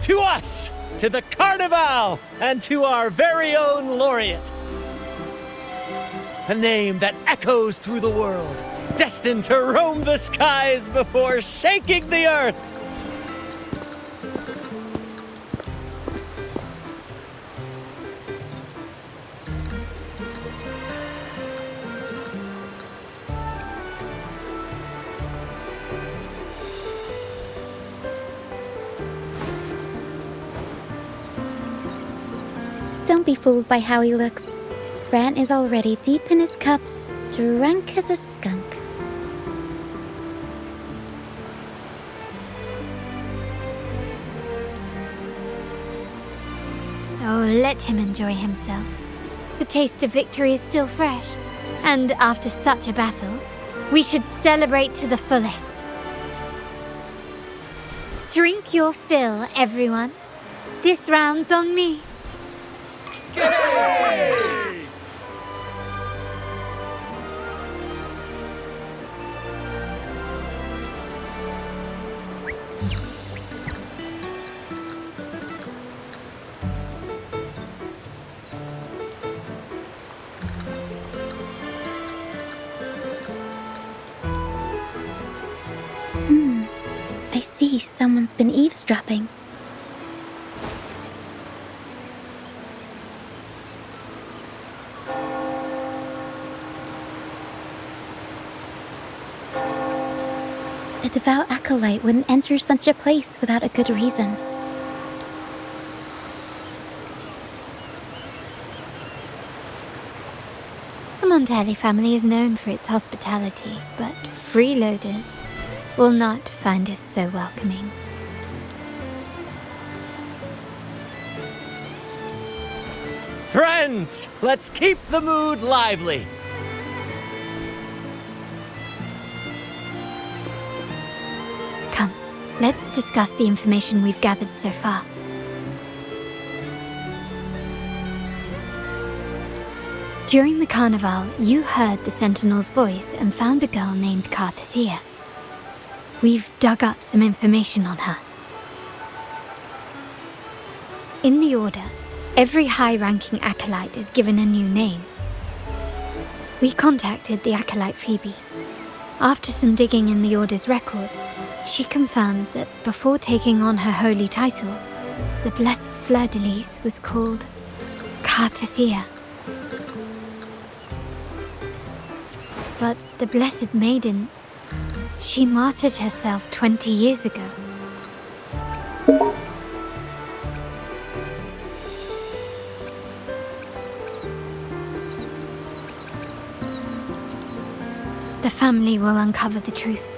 To us! To the Carnival! And to our very own laureate! A name that echoes through the world, destined to roam the skies before shaking the earth! Don't be fooled by how he looks. Brant is already deep in his cups, drunk as a skunk. Oh, let him enjoy himself. The taste of victory is still fresh, and after such a battle, we should celebrate to the fullest. Drink your fill, everyone. This round's on me. I see someone's been eavesdropping. A devout acolyte wouldn't enter such a place without a good reason. The Montelli family is known for its hospitality, but freeloaders will not find us so welcoming. Friends, let's keep the mood lively. Come, let's discuss the information we've gathered so far. During the carnival, you heard the Sentinel's voice and found a girl named Cartathea. We've dug up some information on her. In the Order, every high-ranking acolyte is given a new name. We contacted the acolyte Phoebe. After some digging in the Order's records, she confirmed that before taking on her holy title, the Blessed Fleur-de-Lis was called Cartathea. But the Blessed Maiden, she martyred herself 20 years ago. The family will uncover the truth.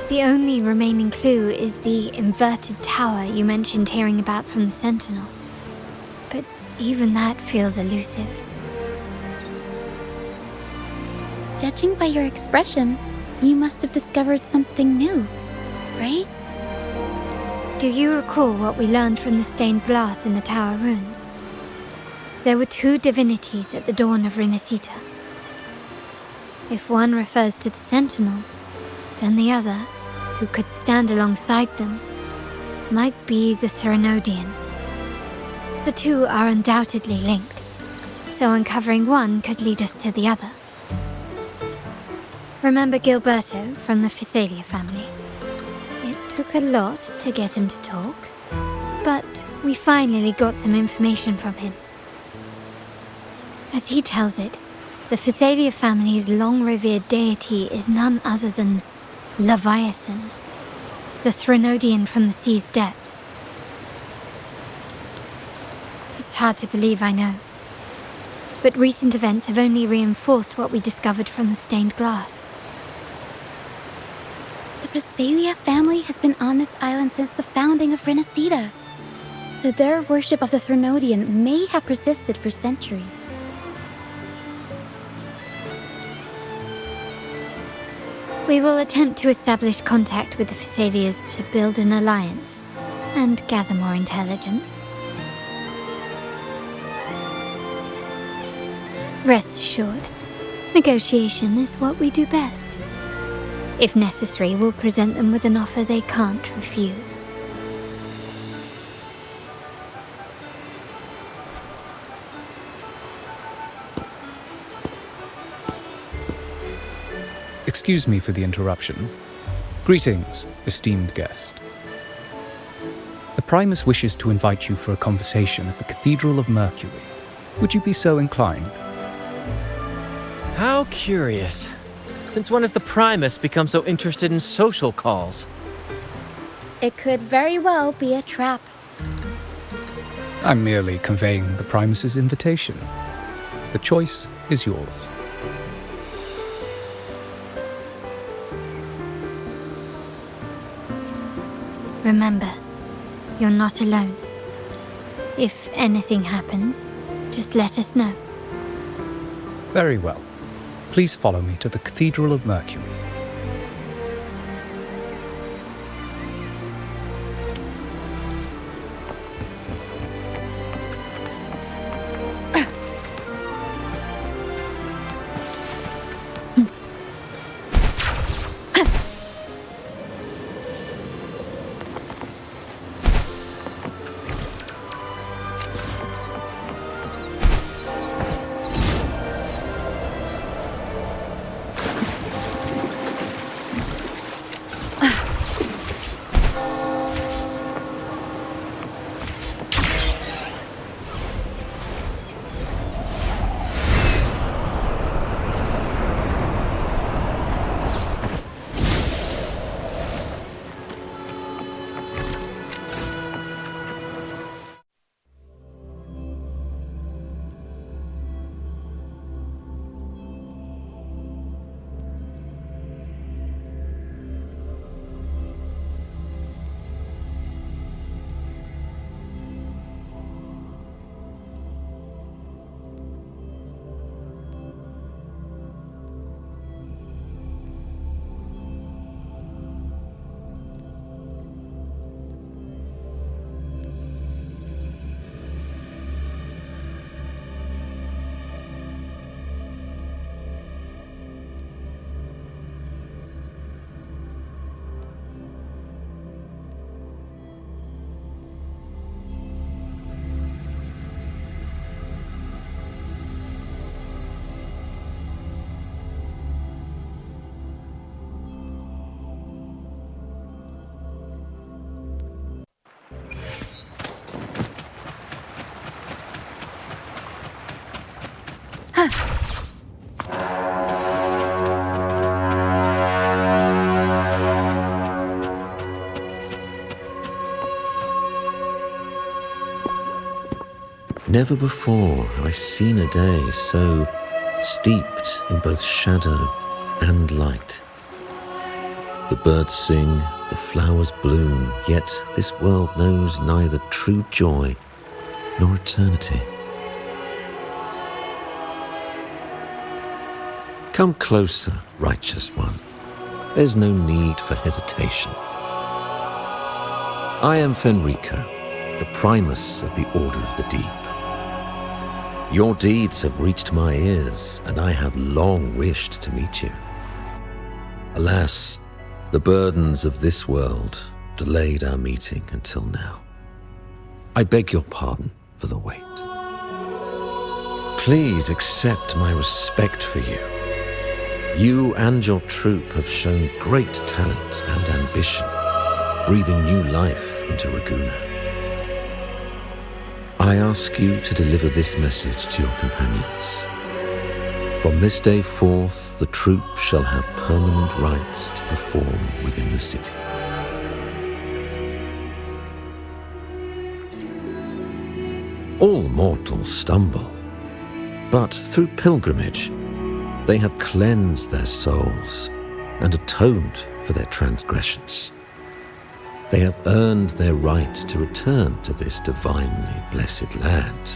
The only remaining clue is the inverted tower you mentioned hearing about from the Sentinel. But even that feels elusive. Judging by your expression, you must have discovered something new, right? Do you recall what we learned from the stained glass in the tower ruins? There were two divinities at the dawn of Renacita. If one refers to the Sentinel, then the other, who could stand alongside them, might be the Threnodian. The two are undoubtedly linked, so uncovering one could lead us to the other. Remember Gilberto from the Physalia family? It took a lot to get him to talk, but we finally got some information from him. As he tells it, the Physalia family's long-revered deity is none other than Leviathan, the Threnodian from the sea's depths. It's hard to believe, I know, but recent events have only reinforced what we discovered from the stained glass. The Physalia family has been on this island since the founding of Renacita, so their worship of the Threnodian may have persisted for centuries. We will attempt to establish contact with the Physalias to build an alliance and gather more intelligence. Rest assured, negotiation is what we do best. If necessary, we'll present them with an offer they can't refuse. Excuse me for the interruption. Greetings, esteemed guest. The Primus wishes to invite you for a conversation at the Cathedral of Mercury. Would you be so inclined? How curious. Since when has the Primus become so interested in social calls? It could very well be a trap. I'm merely conveying the Primus's invitation. The choice is yours. Remember, you're not alone. If anything happens, just let us know. Very well. Please follow me to the Cathedral of Mercury. Never before have I seen a day so steeped in both shadow and light. The birds sing, the flowers bloom, yet this world knows neither true joy nor eternity. Come closer, righteous one. There's no need for hesitation. I am Fenrico, the Primus of the Order of the Deep. Your deeds have reached my ears, and I have long wished to meet you. Alas, the burdens of this world delayed our meeting until now. I beg your pardon for the wait. Please accept my respect for you. You and your troop have shown great talent and ambition, breathing new life into Raguena. I ask you to deliver this message to your companions. From this day forth, the troop shall have permanent rights to perform within the city. All mortals stumble, but through pilgrimage, they have cleansed their souls and atoned for their transgressions. They have earned their right to return to this divinely blessed land.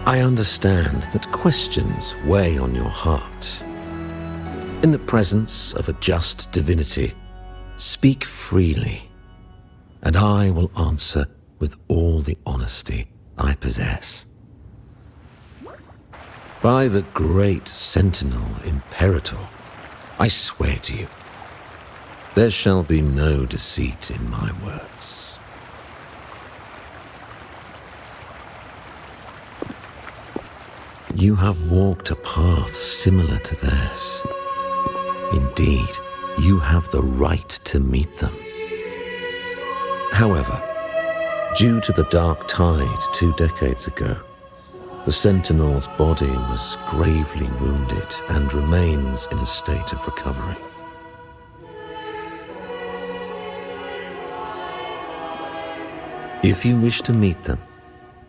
I understand that questions weigh on your heart. In the presence of a just divinity, speak freely, and I will answer with all the honesty I possess. By the great Sentinel Imperator, I swear to you, there shall be no deceit in my words. You have walked a path similar to theirs. Indeed, you have the right to meet them. However, due to the dark tide 2 decades ago, the Sentinel's body was gravely wounded and remains in a state of recovery. If you wish to meet them,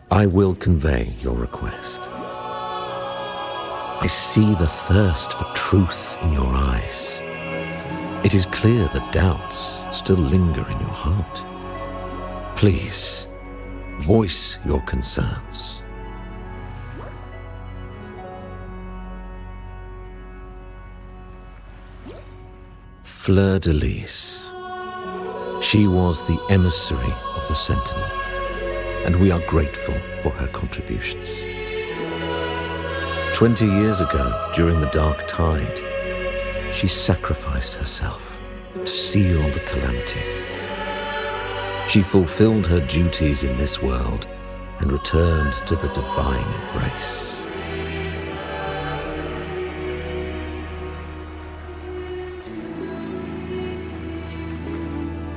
I will convey your request. I see the thirst for truth in your eyes. It is clear that doubts still linger in your heart. Please, voice your concerns. Fleur-de-Lis. She was the emissary of the Sentinel, and we are grateful for her contributions. 20 years ago, during the Dark Tide, she sacrificed herself to seal the calamity. She fulfilled her duties in this world and returned to the divine embrace.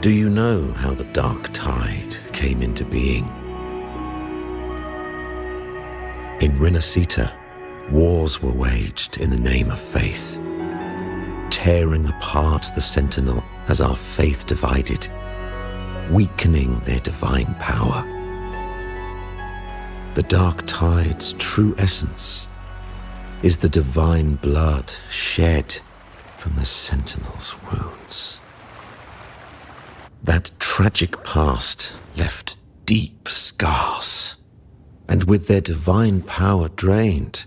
Do you know how the Dark Tide came into being? In Rinascita, wars were waged in the name of faith, tearing apart the Sentinel as our faith divided, weakening their divine power. The Dark Tide's true essence is the divine blood shed from the Sentinel's wounds. That tragic past left deep scars, and with their divine power drained,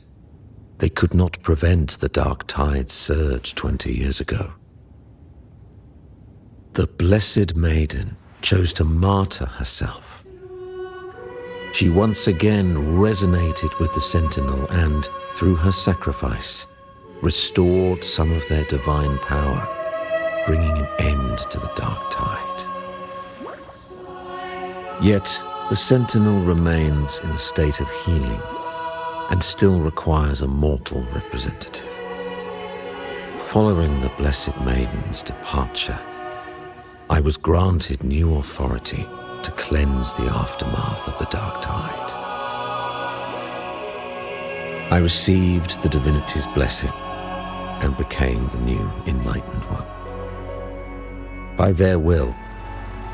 they could not prevent the Dark Tide's surge 20 years ago. The Blessed Maiden chose to martyr herself. She once again resonated with the Sentinel and, through her sacrifice, restored some of their divine power, bringing an end to the Dark Tide. Yet, the Sentinel remains in a state of healing and still requires a mortal representative. Following the Blessed Maiden's departure, I was granted new authority to cleanse the aftermath of the Dark Tide. I received the divinity's blessing and became the new enlightened one. By their will,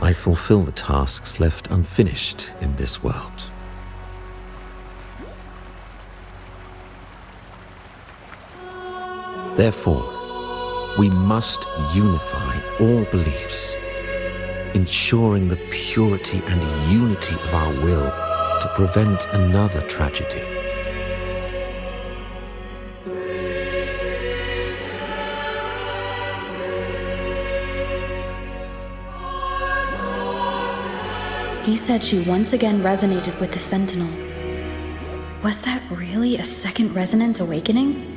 I fulfill the tasks left unfinished in this world. Therefore, we must unify all beliefs, ensuring the purity and unity of our will to prevent another tragedy. He said she once again resonated with the Sentinel. Was that really a second resonance awakening?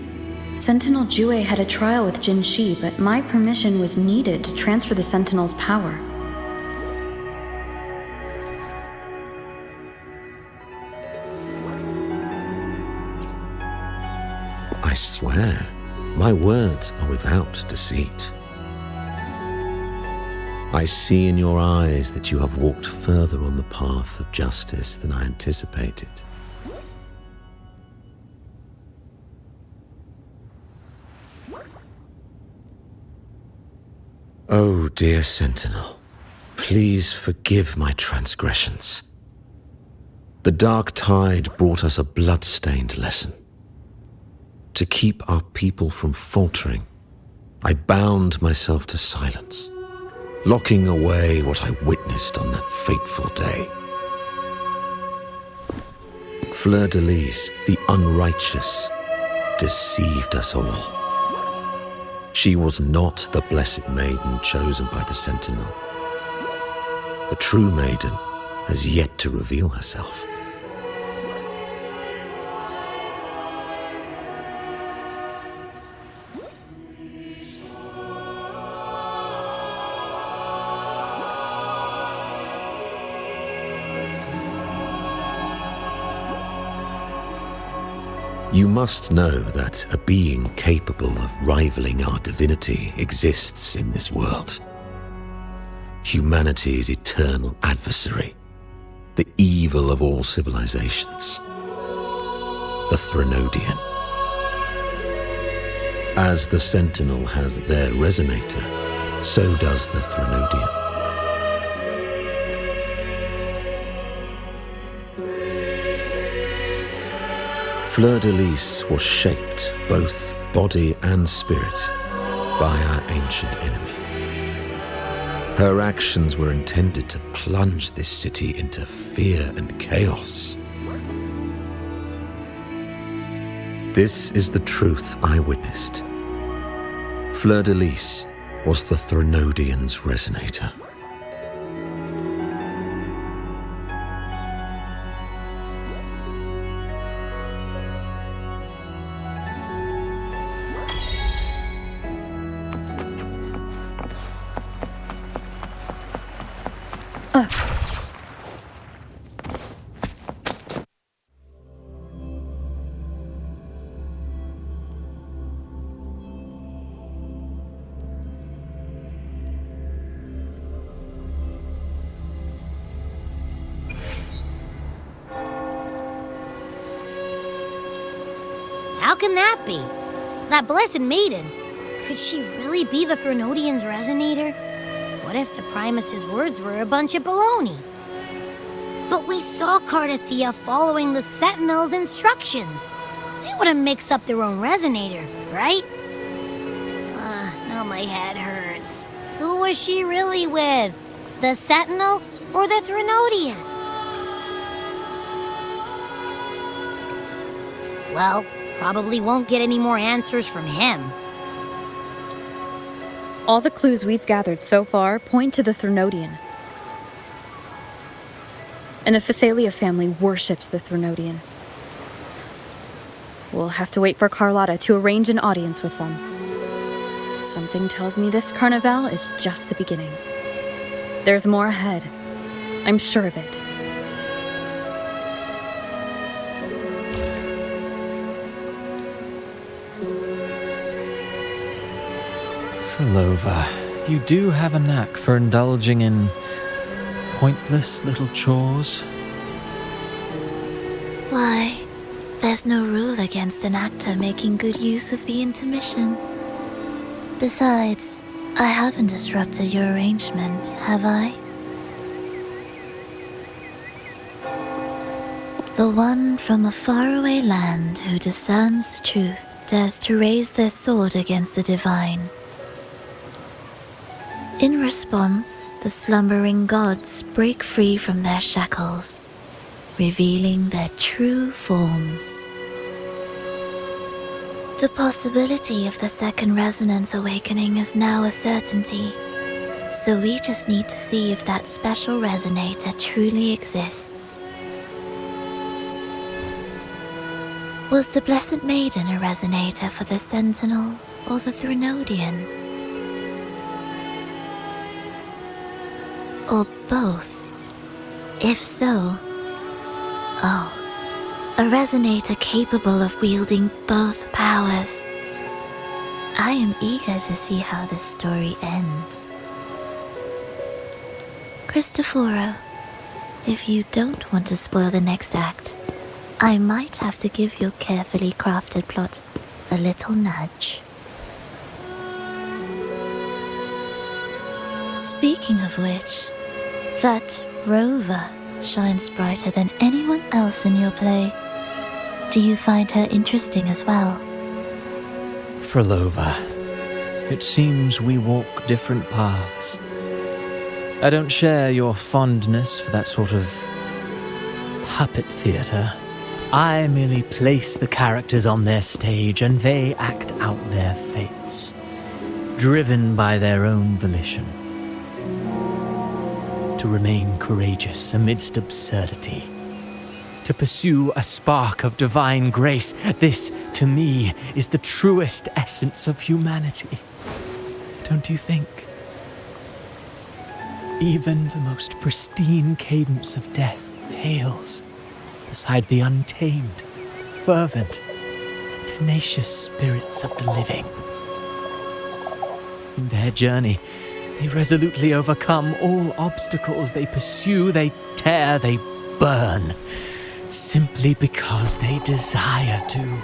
Sentinel Jue had a trial with Jin Shi, but my permission was needed to transfer the Sentinel's power. I swear, my words are without deceit. I see in your eyes that you have walked further on the path of justice than I anticipated. Oh, dear Sentinel, please forgive my transgressions. The dark tide brought us a blood-stained lesson. To keep our people from faltering, I bound myself to silence, locking away what I witnessed on that fateful day. Fleur-de-Lis, the unrighteous, deceived us all. She was not the blessed maiden chosen by the Sentinel. The true maiden has yet to reveal herself. You must know that a being capable of rivaling our divinity exists in this world. Humanity's eternal adversary, the evil of all civilizations, the Threnodian. As the Sentinel has their resonator, so does the Threnodian. Fleur-de-Lis was shaped, both body and spirit, by our ancient enemy. Her actions were intended to plunge this city into fear and chaos. This is the truth I witnessed. Fleur-de-Lis was the Threnodian's resonator. How can that be? That blessed maiden. Could she really be the Threnodian's resonator? What if the Primus's words were a bunch of baloney? But we saw Cardathea following the Sentinel's instructions. They wouldn't mix up their own resonator, right? Now my head hurts. Who was she really with? The Sentinel or the Threnodian? Well, probably won't get any more answers from him. All the clues we've gathered so far point to the Threnodian. And the Phasalia family worships the Threnodian. We'll have to wait for Carlotta to arrange an audience with them. Something tells me this carnival is just the beginning. There's more ahead. I'm sure of it. Frolova, you do have a knack for indulging in pointless little chores. Why, There's no rule against an actor making good use of the intermission. Besides, I haven't disrupted your arrangement, have I? The one from a faraway land who discerns the truth dares to raise their sword against the divine. In response, the slumbering gods break free from their shackles, revealing their true forms. The possibility of the second resonance awakening is now a certainty, so we just need to see if that special resonator truly exists. Was the Blessed Maiden a resonator for the Sentinel or the Threnodian? Or both? If so, a resonator capable of wielding both powers. I am eager to see how this story ends. Cristoforo, if you don't want to spoil the next act, I might have to give your carefully crafted plot a little nudge. Speaking of which, that rover shines brighter than anyone else in your play. Do you find her interesting as well? Frolova, it seems we walk different paths. I don't share your fondness for that sort of puppet theatre. I merely place the characters on their stage and they act out their fates, driven by their own volition. To remain courageous amidst absurdity, to pursue a spark of divine grace, this, to me, is the truest essence of humanity. Don't you think? Even the most pristine cadence of death pales beside the untamed, fervent, tenacious spirits of the living. In their journey, they resolutely overcome all obstacles. They pursue, they tear, they burn, simply because they desire to.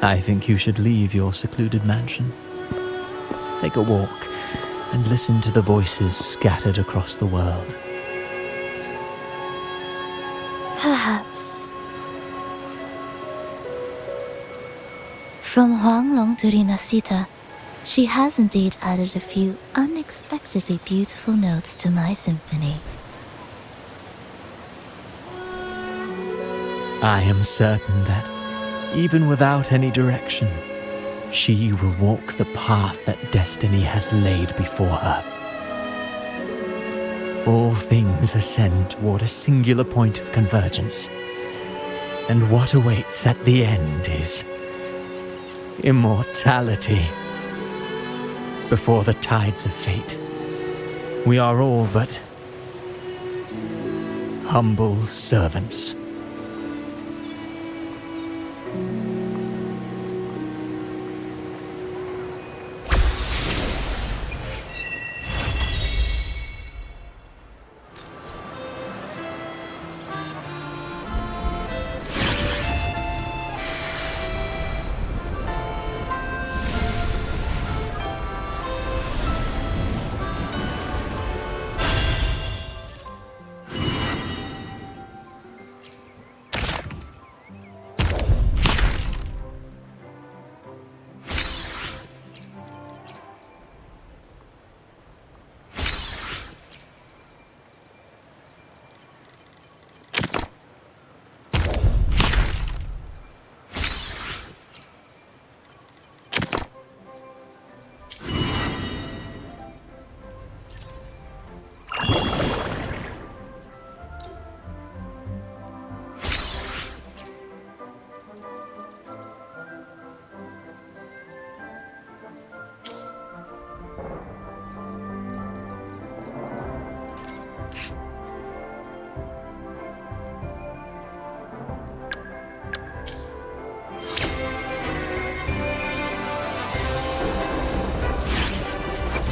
I think you should leave your secluded mansion. Take a walk and listen to the voices scattered across the world. Perhaps. From Huanglong to Rinasita, she has indeed added a few unexpectedly beautiful notes to my symphony. I am certain that, even without any direction, she will walk the path that destiny has laid before her. All things ascend toward a singular point of convergence, and what awaits at the end is immortality. Before the tides of fate, we are all but humble servants.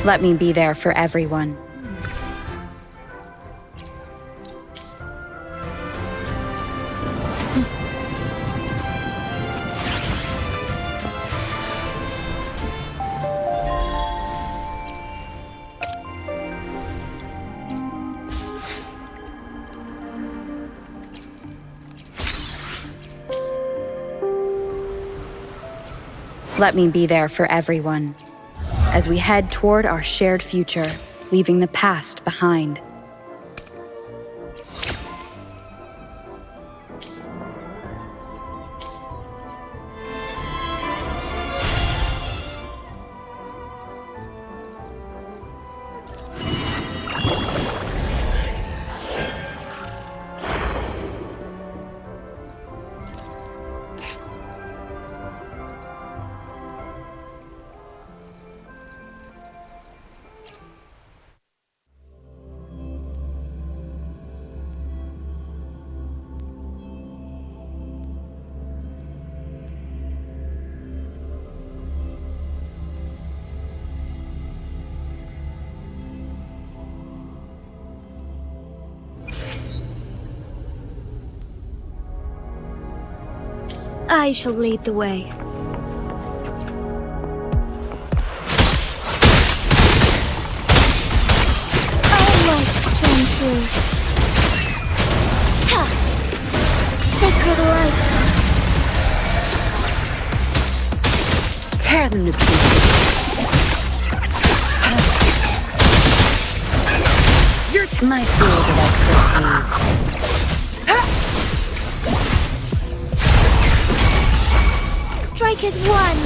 Let me be there for everyone. Let me be there for everyone, as we head toward our shared future, leaving the past behind. I shall lead the way. Our light shine through. Ha! Sacred light. Tear them to pieces. You're my field of expertise. Strike as one.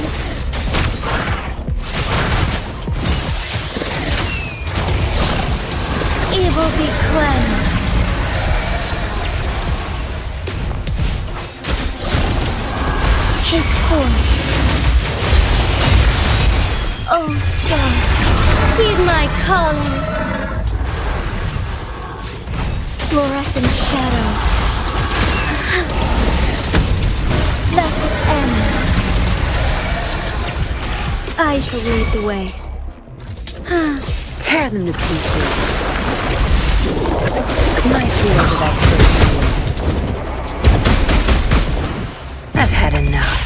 Evil be cleansed. Take forth. Oh, stars, heed my calling. Fluorescent shadows. Let it end. I shall lead the way. Tear them to pieces. My field of expertise. I've had enough.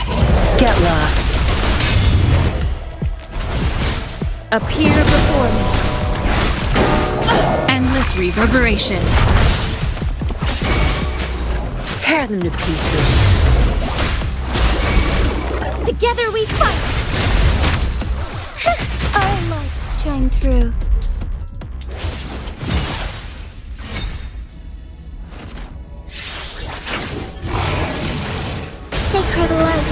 Get lost. Appear before me. Endless reverberation. Tear them to pieces. Together we fight. Our lights shine through. Sacred light.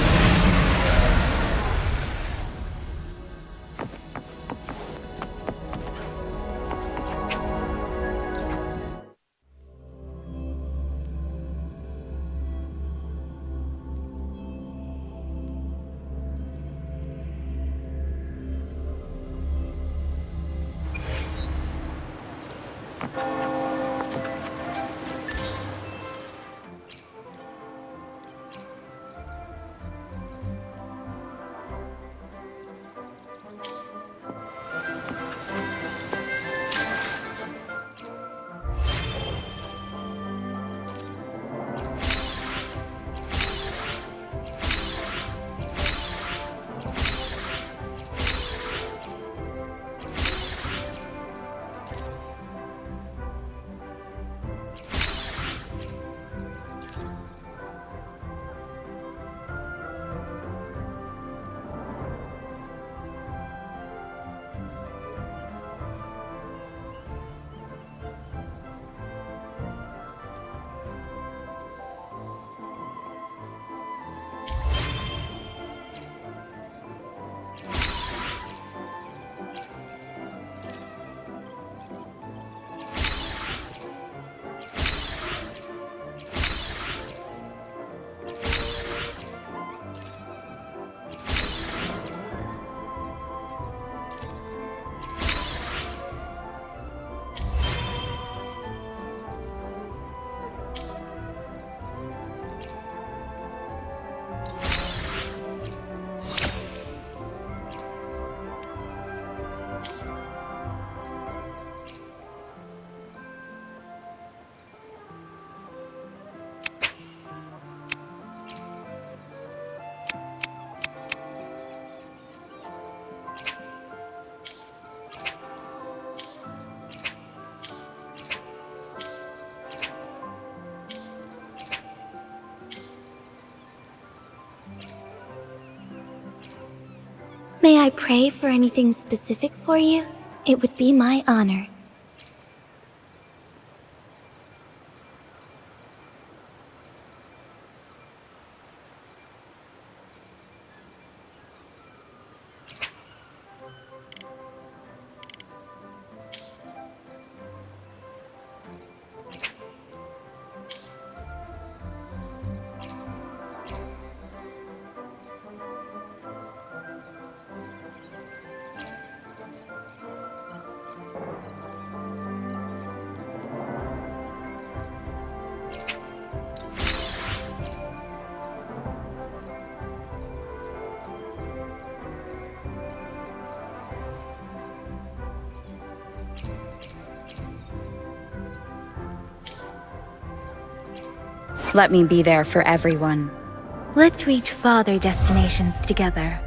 pray for anything specific for you, it would be my honor. Let me be there for everyone. Let's reach farther destinations together.